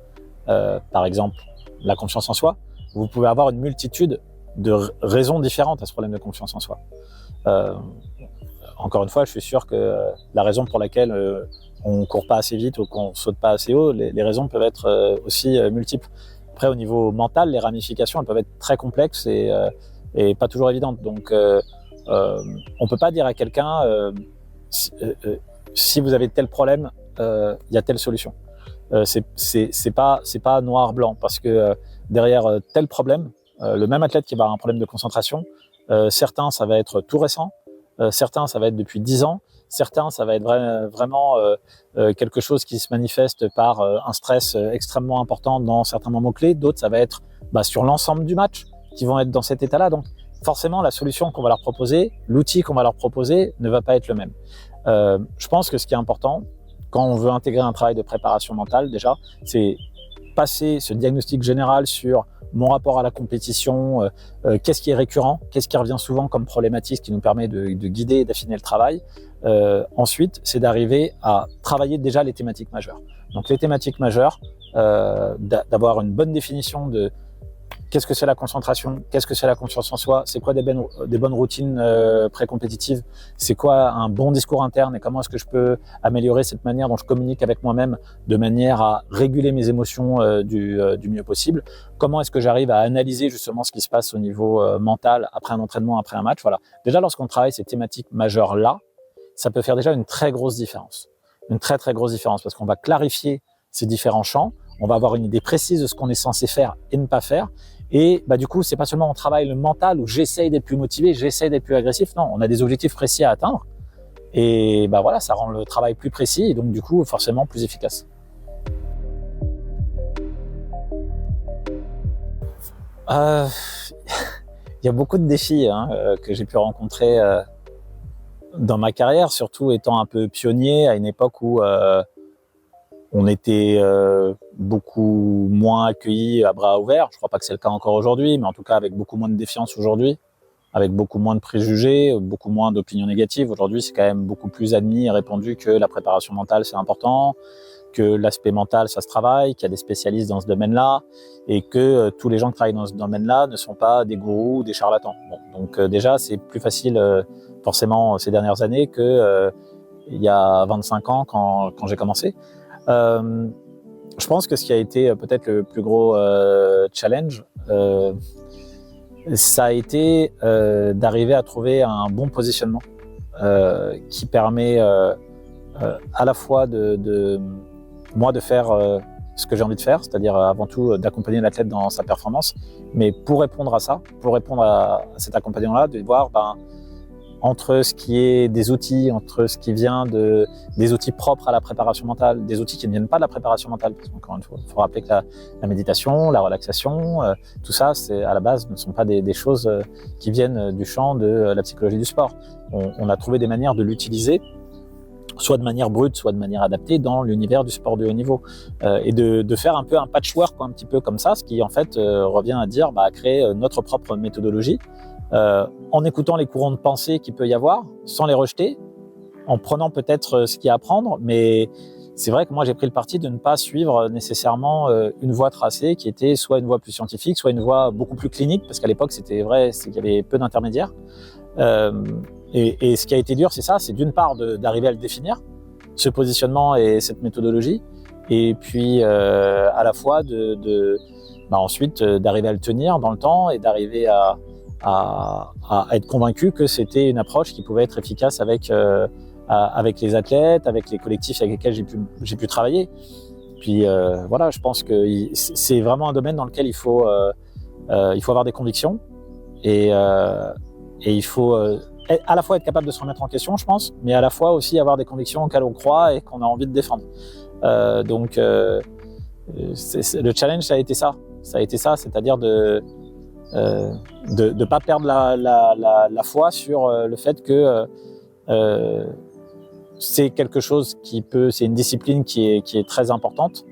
S1: par exemple la confiance en soi, vous pouvez avoir une multitude de raisons différentes à ce problème de confiance en soi. Encore une fois, je suis sûr que la raison pour laquelle on ne court pas assez vite ou qu'on ne saute pas assez haut, les raisons peuvent être aussi multiples. Après, au niveau mental, les ramifications elles peuvent être très complexes et pas toujours évidente. Donc, on peut pas dire à quelqu'un si vous avez tel problème, il y a telle solution. C'est pas noir-blanc, parce que derrière tel problème, le même athlète qui va avoir un problème de concentration, certains ça va être tout récent, certains ça va être depuis 10 ans, certains ça va être vraiment quelque chose qui se manifeste par un stress extrêmement important dans certains moments clés, d'autres ça va être sur l'ensemble du match qui vont être dans cet état-là. Donc, forcément la solution qu'on va leur proposer, l'outil qu'on va leur proposer ne va pas être le même. Je pense que ce qui est important quand on veut intégrer un travail de préparation mentale, déjà, c'est passer ce diagnostic général sur mon rapport à la compétition, qu'est-ce qui est récurrent, qu'est-ce qui revient souvent comme problématique qui nous permet de guider et d'affiner le travail. Ensuite, c'est d'arriver à travailler déjà les thématiques majeures. Donc les thématiques majeures, d'avoir une bonne définition de qu'est-ce que c'est la concentration, qu'est-ce que c'est la confiance en soi, c'est quoi des bonnes routines pré-compétitives, c'est quoi un bon discours interne et comment est-ce que je peux améliorer cette manière dont je communique avec moi-même de manière à réguler mes émotions du mieux possible, comment est-ce que j'arrive à analyser justement ce qui se passe au niveau mental après un entraînement, après un match. Voilà. Déjà, lorsqu'on travaille ces thématiques majeures-là, ça peut faire déjà une très grosse différence. Une très très grosse différence parce qu'on va clarifier ces différents champs, on va avoir une idée précise de ce qu'on est censé faire et ne pas faire. Et du coup, c'est pas seulement on travaille le mental où j'essaye d'être plus motivé, j'essaye d'être plus agressif. Non, on a des objectifs précis à atteindre. Et voilà, ça rend le travail plus précis et donc du coup forcément plus efficace. Il y a beaucoup de défis que j'ai pu rencontrer dans ma carrière, surtout étant un peu pionnier à une époque où on était beaucoup moins accueillis à bras ouverts. Je ne crois pas que c'est le cas encore aujourd'hui, mais en tout cas avec beaucoup moins de défiance aujourd'hui, avec beaucoup moins de préjugés, beaucoup moins d'opinions négatives. Aujourd'hui, c'est quand même beaucoup plus admis et répandu que la préparation mentale, c'est important, que l'aspect mental, ça se travaille, qu'il y a des spécialistes dans ce domaine-là et que tous les gens qui travaillent dans ce domaine-là ne sont pas des gourous ou des charlatans. Bon, donc déjà, c'est plus facile forcément ces dernières années que il y a 25 ans quand j'ai commencé. Je pense que ce qui a été peut-être le plus gros challenge, ça a été d'arriver à trouver un bon positionnement qui permet à la fois de moi de faire ce que j'ai envie de faire, c'est-à-dire avant tout d'accompagner l'athlète dans sa performance, mais pour répondre à ça, pour répondre à cet accompagnement-là, de voir entre ce qui est des outils, entre ce qui vient des outils propres à la préparation mentale, des outils qui ne viennent pas de la préparation mentale, parce qu'encore une fois, il faut rappeler que la méditation, la relaxation, tout ça, c'est à la base ne sont pas des choses qui viennent du champ de la psychologie du sport. On a trouvé des manières de l'utiliser, soit de manière brute, soit de manière adaptée dans l'univers du sport de haut niveau, et de faire un peu un patchwork, un petit peu comme ça, ce qui en fait revient à dire à créer notre propre méthodologie, en écoutant les courants de pensée qu'il peut y avoir, sans les rejeter, en prenant peut-être ce qu'il y a à prendre, mais c'est vrai que moi j'ai pris le parti de ne pas suivre nécessairement une voie tracée qui était soit une voie plus scientifique, soit une voie beaucoup plus clinique, parce qu'à l'époque c'était vrai, c'est qu'il y avait peu d'intermédiaires. Et ce qui a été dur, c'est ça, c'est d'une part d'arriver à le définir, ce positionnement et cette méthodologie, et puis à la fois ensuite d'arriver à le tenir dans le temps et d'arriver à être convaincu que c'était une approche qui pouvait être efficace avec les athlètes, avec les collectifs avec lesquels j'ai pu travailler. Puis voilà, je pense que c'est vraiment un domaine dans lequel il faut avoir des convictions et il faut à la fois être capable de se remettre en question, je pense, mais à la fois aussi avoir des convictions auxquelles on croit et qu'on a envie de défendre. Donc le challenge, ça a été ça, c'est-à-dire de pas perdre la foi sur le fait que c'est quelque chose c'est une discipline qui est très importante,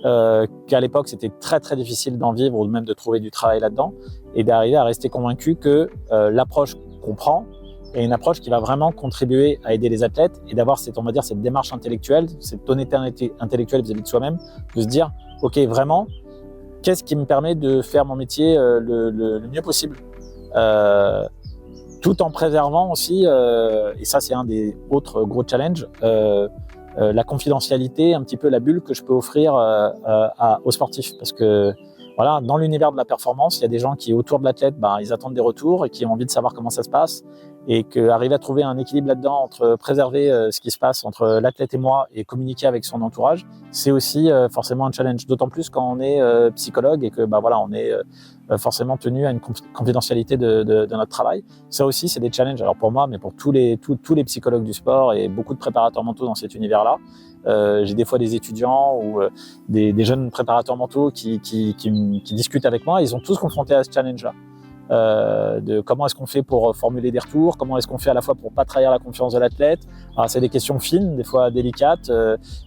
S1: qu'à l'époque c'était très très difficile d'en vivre ou même de trouver du travail là-dedans, et d'arriver à rester convaincu que l'approche qu'on prend est une approche qui va vraiment contribuer à aider les athlètes et d'avoir cette démarche intellectuelle, cette honnêteté intellectuelle vis-à-vis de soi-même, de se dire ok, vraiment, qu'est-ce qui me permet de faire mon métier le mieux possible, tout en préservant aussi, et ça c'est un des autres gros challenges, la confidentialité, un petit peu la bulle que je peux offrir aux sportifs, parce que voilà, dans l'univers de la performance, il y a des gens qui autour de l'athlète, ils attendent des retours et qui ont envie de savoir comment ça se passe, et qu'arriver à trouver un équilibre là-dedans entre préserver ce qui se passe entre l'athlète et moi et communiquer avec son entourage, c'est aussi forcément un challenge, d'autant plus quand on est psychologue et que on est forcément tenu à une confidentialité de notre travail. Ça aussi, c'est des challenges, alors pour moi, mais pour tous les psychologues du sport et beaucoup de préparateurs mentaux dans cet univers-là. J'ai des fois des étudiants ou des jeunes préparateurs mentaux qui discutent avec moi, ils sont tous confrontés à ce challenge-là. de comment est-ce qu'on fait pour formuler des retours, comment est-ce qu'on fait à la fois pour pas trahir la confiance de l'athlète. Alors c'est des questions fines, des fois délicates.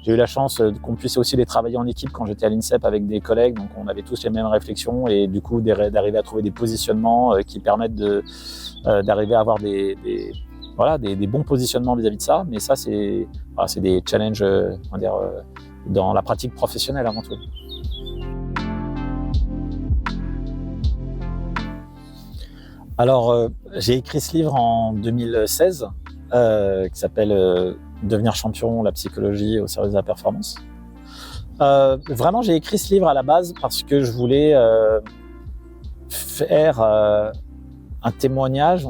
S1: J'ai eu la chance qu'on puisse aussi les travailler en équipe quand j'étais à l'INSEP avec des collègues, donc on avait tous les mêmes réflexions et du coup d'arriver à trouver des positionnements qui permettent d'arriver à avoir des bons positionnements vis-à-vis de ça. Mais ça c'est des challenges dans la pratique professionnelle avant tout. Alors, j'ai écrit ce livre en 2016 qui s'appelle Devenir champion, la psychologie au service de la performance. Vraiment, j'ai écrit ce livre à la base parce que je voulais faire un témoignage,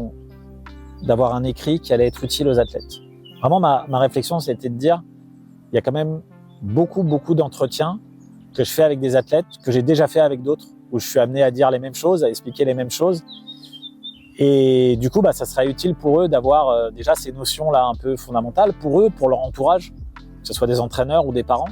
S1: d'avoir un écrit qui allait être utile aux athlètes. Vraiment, ma réflexion, c'était de dire, il y a quand même beaucoup d'entretiens que je fais avec des athlètes, que j'ai déjà fait avec d'autres, où je suis amené à dire les mêmes choses, à expliquer les mêmes choses. Et du coup, ça serait utile pour eux d'avoir déjà ces notions-là un peu fondamentales, pour eux, pour leur entourage, que ce soit des entraîneurs ou des parents.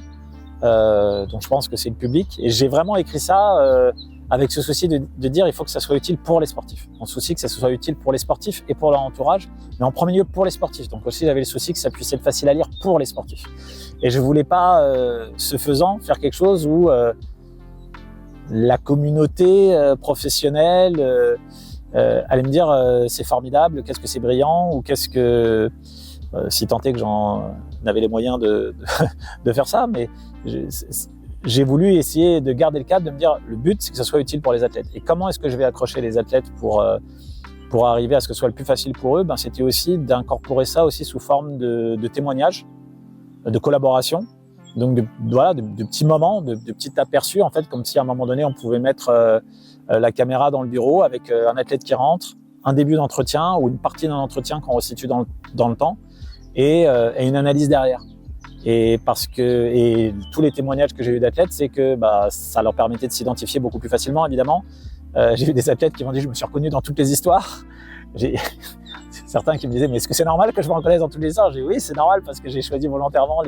S1: Donc je pense que c'est le public. Et j'ai vraiment écrit ça avec ce souci de dire il faut que ça soit utile pour les sportifs. Mon souci que ça soit utile pour les sportifs et pour leur entourage, mais en premier lieu pour les sportifs. Donc aussi j'avais le souci que ça puisse être facile à lire pour les sportifs. Et je voulais pas, ce faisant, faire quelque chose où la communauté professionnelle allait me dire c'est formidable, qu'est-ce que c'est brillant, ou qu'est-ce que, si tant est que j'en avais les moyens de faire ça, mais j'ai voulu essayer de garder le cap, de me dire le but c'est que ça soit utile pour les athlètes. Et comment est-ce que je vais accrocher les athlètes pour arriver à ce que ce soit le plus facile pour eux? C'était aussi d'incorporer ça aussi sous forme de témoignages, de collaboration. Donc de petits moments, de petits aperçus, en fait, comme si à un moment donné on pouvait mettre la caméra dans le bureau avec un athlète qui rentre, un début d'entretien ou une partie d'un entretien qu'on resitue dans le temps et une analyse derrière. Et tous les témoignages que j'ai eu d'athlètes, c'est que ça leur permettait de s'identifier beaucoup plus facilement, évidemment. J'ai eu des athlètes qui m'ont dit je me suis reconnu dans toutes les histoires. J'ai certains qui me disaient mais est-ce que c'est normal que je me reconnaisse dans toutes les histoires? J'ai dit oui, c'est normal parce que j'ai choisi volontairement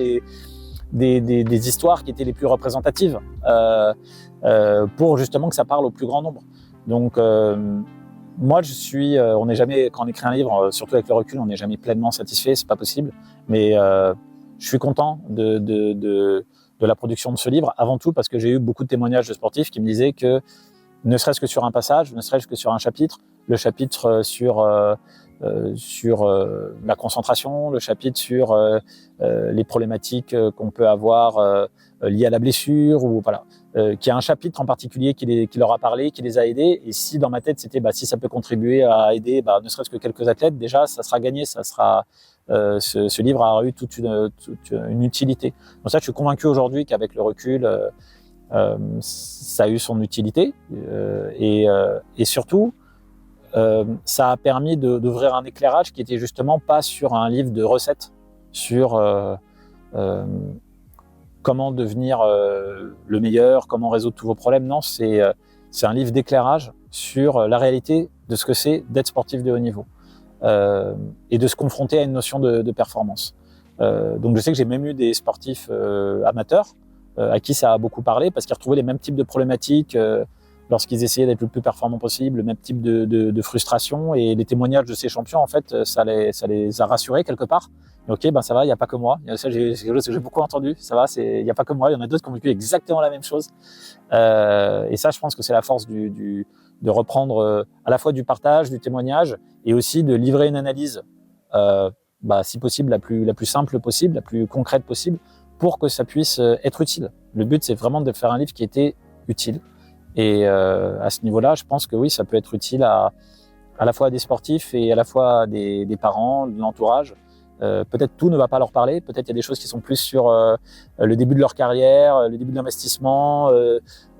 S1: des histoires qui étaient les plus représentatives pour justement que ça parle au plus grand nombre. Donc moi on n'est jamais, quand on écrit un livre, surtout avec le recul, on n'est jamais pleinement satisfait, c'est pas possible, mais je suis content de la production de ce livre, avant tout parce que j'ai eu beaucoup de témoignages de sportifs qui me disaient que ne serait-ce que sur un passage, ne serait-ce que sur un chapitre, le chapitre sur la concentration, le chapitre sur les problématiques qu'on peut avoir liées à la blessure, ou voilà, qu'il y a un chapitre en particulier qui leur a parlé, qui les a aidés. Et si dans ma tête c'était si ça peut contribuer à aider ne serait-ce que quelques athlètes, déjà ça sera gagné, ça sera ce livre a eu toute une utilité. Donc ça, je suis convaincu aujourd'hui qu'avec le recul, ça a eu son utilité et surtout ça a permis d'ouvrir un éclairage qui était justement pas sur un livre de recettes, sur comment devenir le meilleur, comment résoudre tous vos problèmes. Non, c'est un livre d'éclairage sur la réalité de ce que c'est d'être sportif de haut niveau et de se confronter à une notion de performance. Donc je sais que j'ai même eu des sportifs amateurs à qui ça a beaucoup parlé parce qu'ils retrouvaient les mêmes types de problématiques lorsqu'ils essayaient d'être le plus performant possible, le même type de frustration, et les témoignages de ces champions, en fait, ça les a rassurés quelque part. Et ok, ça va, il n'y a pas que moi. Ça, c'est quelque chose que j'ai beaucoup entendu. Ça va, il n'y a pas que moi. Il y en a d'autres qui ont vécu exactement la même chose. Et ça, je pense que c'est la force de reprendre à la fois du partage, du témoignage, et aussi de livrer une analyse, si possible, la plus simple possible, la plus concrète possible, pour que ça puisse être utile. Le but, c'est vraiment de faire un livre qui était utile. Et à ce niveau-là, je pense que oui, ça peut être utile à la fois à des sportifs et à la fois à des parents, de l'entourage. Peut-être tout ne va pas leur parler, peut-être il y a des choses qui sont plus sur le début de leur carrière, le début de l'investissement,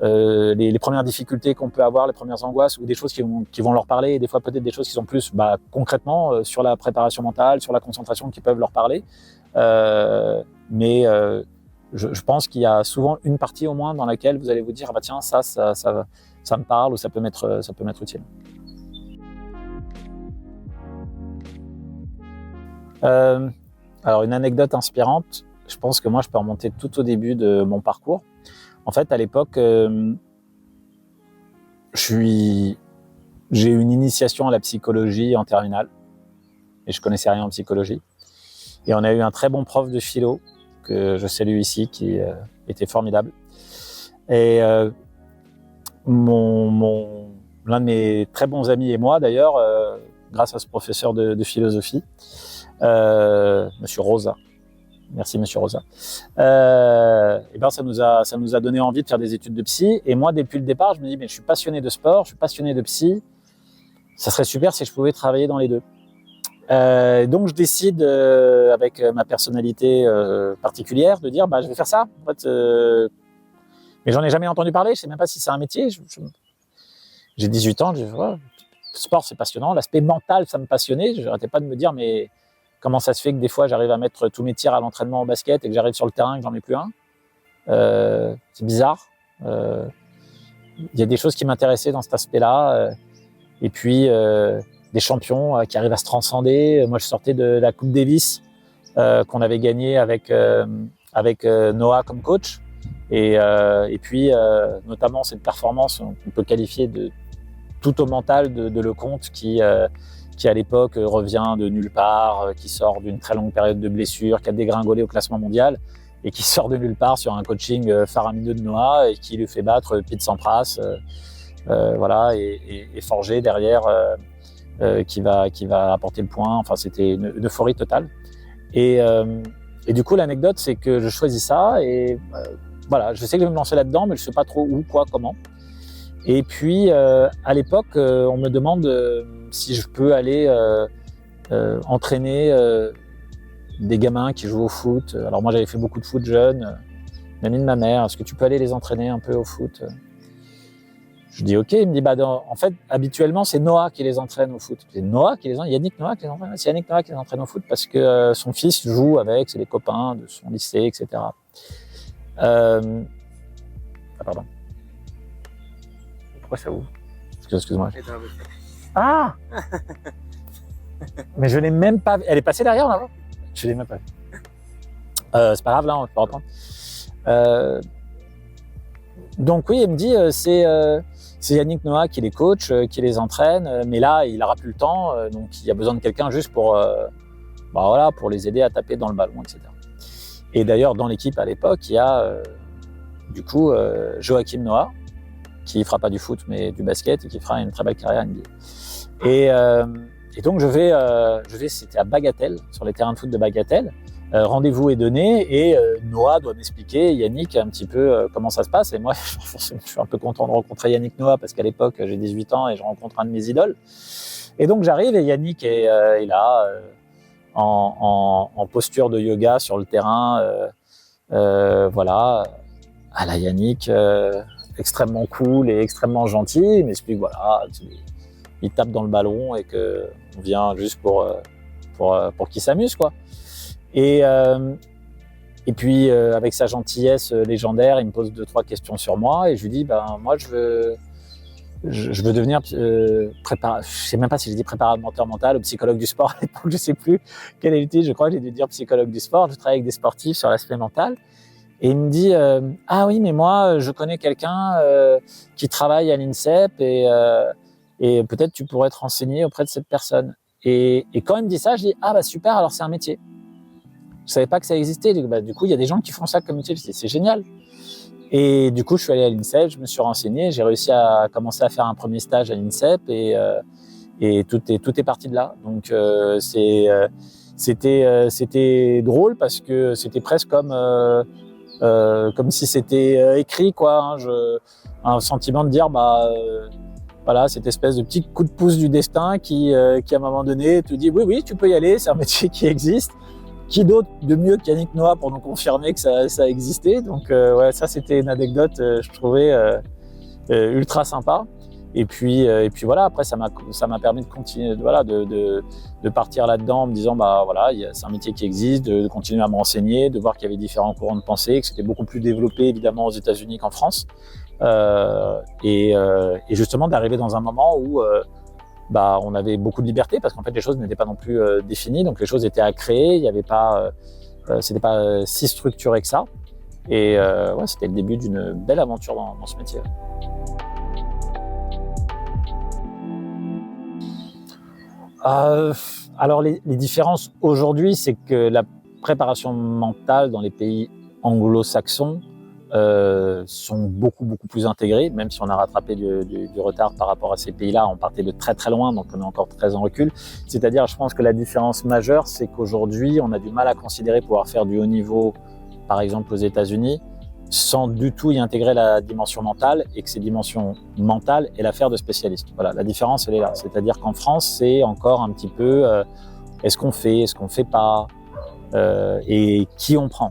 S1: les premières difficultés qu'on peut avoir, les premières angoisses, ou des choses qui vont leur parler, et des fois peut-être des choses qui sont plus concrètement sur la préparation mentale, sur la concentration, qui peuvent leur parler. Mais je pense qu'il y a souvent une partie au moins dans laquelle vous allez vous dire tiens, ça me parle, ou ça peut m'être utile. Alors une anecdote inspirante, je pense que moi je peux remonter tout au début de mon parcours. En fait, à l'époque, je suis j'ai eu une initiation à la psychologie en terminale et je connaissais rien en psychologie. Et on a eu un très bon prof de philo que je salue ici, qui était formidable. Et l'un de mes très bons amis et moi d'ailleurs, grâce à ce professeur de philosophie, Monsieur Rosa. Merci Monsieur Rosa. Et ben ça nous a donné envie de faire des études de psy. Et moi, depuis le départ, je me dis mais je suis passionné de sport, je suis passionné de psy. Ça serait super si je pouvais travailler dans les deux. Donc je décide avec ma personnalité particulière de dire bah je vais faire ça. En fait, mais j'en ai jamais entendu parler. Je sais même pas si c'est un métier. J'ai 18 ans. Le sport c'est passionnant. L'aspect mental ça me passionnait. Je n'arrêtais pas de me dire mais comment ça se fait que des fois j'arrive à mettre tous mes tirs à l'entraînement au basket et que j'arrive sur le terrain et que j'en ai plus un. C'est bizarre. Il y a des choses qui m'intéressaient dans cet aspect-là. Et puis des champions qui arrivent à se transcender. Moi, je sortais de la Coupe Davis qu'on avait gagnée avec Noah comme coach. Et puis, notamment, cette performance qu'on peut qualifier de tout au mental de Lecomte qui à l'époque revient de nulle part, qui sort d'une très longue période de blessure, qui a dégringolé au classement mondial et qui sort de nulle part sur un coaching faramineux de Noah et qui lui fait battre Pete Sampras. Voilà, et Forger derrière qui va apporter le point. Enfin, c'était une euphorie totale. Et du coup, l'anecdote, c'est que je choisis ça et voilà, je sais que je vais me lancer là-dedans, mais je sais pas trop où, quoi, comment. Et puis, à l'époque, on me demande si je peux aller entraîner des gamins qui jouent au foot. Alors moi, j'avais fait beaucoup de foot jeune. L'ami de ma mère, est-ce que tu peux aller les entraîner un peu au foot ? Je dis OK, il me dit bah en fait habituellement c'est Noah qui les entraîne au foot. C'est Noah qui les entraîne, Yannick Noah qui les entraîne. C'est Yannick Noah qui les entraîne au foot parce que son fils joue avec, c'est les copains de son lycée, etc. Ah pardon. Pourquoi ça ouvre ? Excuse-moi. Ah. Mais je l'ai même pas. Elle est passée derrière là-bas. Je l'ai même pas. C'est pas grave là, on peut reprendre. Donc oui, il me dit c'est Yannick Noah qui les coach, qui les entraîne, mais là il n'aura plus le temps, donc il y a besoin de quelqu'un juste pour pour les aider à taper dans le ballon, etc. Et d'ailleurs dans l'équipe à l'époque il y a du coup Joachim Noah qui fera pas du foot mais du basket et qui fera une très belle carrière NBA. Et donc je vais c'était à Bagatelle, sur les terrains de foot de Bagatelle. Rendez-vous est donné et Noah doit m'expliquer, Yannick, un petit peu comment ça se passe. Et moi, forcément, je suis un peu content de rencontrer Yannick Noah parce qu'à l'époque, j'ai 18 ans et je rencontre un de mes idoles. Et donc, j'arrive et Yannick est là, en posture de yoga sur le terrain. Voilà, à la Yannick, extrêmement cool et extrêmement gentil. Il m'explique, voilà, il tape dans le ballon et qu'on vient juste pour qu'il s'amuse, quoi. Et puis avec sa gentillesse légendaire, il me pose 2-3 questions sur moi et je lui dis moi je veux devenir je sais même pas si j'ai dit préparateur mental ou psychologue du sport à l'époque, je sais plus quel est le titre, je crois que j'ai dû dire psychologue du sport. Je travaille avec des sportifs sur l'aspect mental et il me dit ah oui mais moi je connais quelqu'un qui travaille à l'INSEP et peut-être tu pourrais te renseigner auprès de cette personne. Et quand il me dit ça, je dis ah super, alors c'est un métier. Je savais pas que ça existait. Du coup, il y a des gens qui font ça comme métier. C'est génial. Et du coup, je suis allé à l'INSEP, je me suis renseigné, j'ai réussi à commencer à faire un premier stage à l'INSEP et tout est parti de là. Donc c'était drôle parce que c'était presque comme si c'était écrit, quoi. Un sentiment de dire voilà, cette espèce de petit coup de pouce du destin qui à un moment donné te dit oui, tu peux y aller, c'est un métier qui existe. Qui d'autre de mieux qu'Yannick Noah pour nous confirmer que ça existait. Donc ça c'était une anecdote je trouvais ultra sympa. Et puis voilà, après ça m'a permis de continuer de partir là-dedans en me disant voilà, c'est un métier qui existe, de continuer à me renseigner, de voir qu'il y avait différents courants de pensée, que c'était beaucoup plus développé évidemment aux États-Unis qu'en France. Et justement d'arriver dans un moment où on avait beaucoup de liberté parce qu'en fait les choses n'étaient pas non plus définies, donc les choses étaient à créer, il y avait pas, c'était pas si structuré que ça. Et c'était le début d'une belle aventure dans ce métier. Alors les différences aujourd'hui, c'est que la préparation mentale dans les pays anglo-saxons sont beaucoup plus intégrées, même si on a rattrapé du retard par rapport à ces pays-là. On partait de très très loin, donc on est encore très en recul. C'est-à-dire, je pense que la différence majeure, c'est qu'aujourd'hui, on a du mal à considérer pouvoir faire du haut niveau, par exemple aux États-Unis, sans du tout y intégrer la dimension mentale, et que ces dimensions mentales est l'affaire de spécialistes. Voilà, la différence, elle est là. C'est-à-dire qu'en France, c'est encore un petit peu est-ce qu'on fait pas, et qui on prend.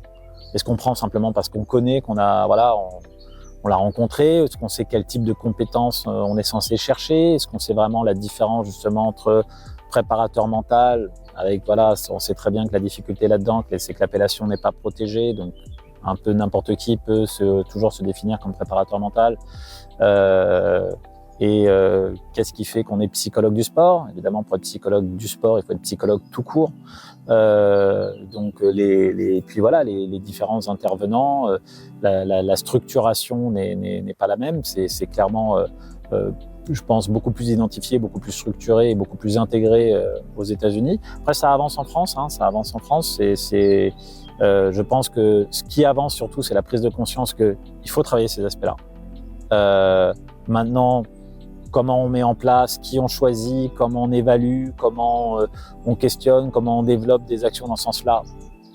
S1: Est-ce qu'on prend simplement parce qu'on connaît, qu'on a, voilà, on l'a rencontré? Est-ce qu'on sait quel type de compétences on est censé chercher? Est-ce qu'on sait vraiment la différence justement entre préparateur mental, avec, voilà, on sait très bien que la difficulté là-dedans, c'est que l'appellation n'est pas protégée, donc un peu n'importe qui peut toujours se définir comme préparateur mental. Qu'est-ce qui fait qu'on est psychologue du sport? Évidemment, pour être psychologue du sport, il faut être psychologue tout court. Puis voilà, les différents intervenants, la structuration n'est pas la même. C'est clairement, je pense, beaucoup plus identifié, beaucoup plus structuré et beaucoup plus intégré aux États-Unis. Après, ça avance en France. Je pense que ce qui avance surtout, c'est la prise de conscience qu'il faut travailler ces aspects-là. Maintenant, comment on met en place, qui on choisit, comment on évalue, comment on questionne, comment on développe des actions dans ce sens-là,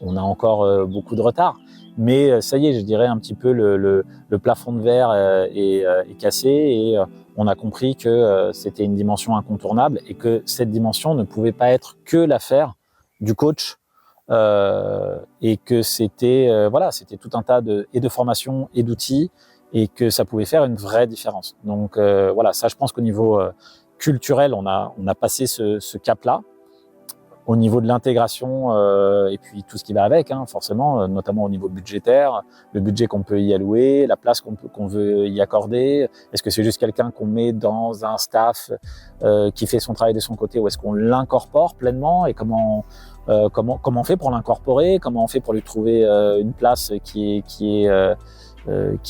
S1: on a encore beaucoup de retard. Mais ça y est, je dirais un petit peu le plafond de verre est cassé, et on a compris que c'était une dimension incontournable et que cette dimension ne pouvait pas être que l'affaire du coach, et que c'était c'était tout un tas de formation et d'outils, et que ça pouvait faire une vraie différence. Donc voilà, ça, je pense qu'au niveau culturel, on a passé ce cap-là. Au niveau de l'intégration et puis tout ce qui va avec, forcément, notamment au niveau budgétaire, le budget qu'on peut y allouer, la place qu'on veut y accorder. Est-ce que c'est juste quelqu'un qu'on met dans un staff qui fait son travail de son côté, ou est-ce qu'on l'incorpore pleinement, et comment on fait pour l'incorporer, comment on fait pour lui trouver une place qui est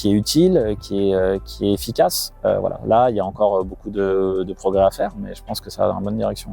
S1: utile, qui est efficace. Voilà. Là, il y a encore beaucoup de progrès à faire, mais je pense que ça va dans la bonne direction.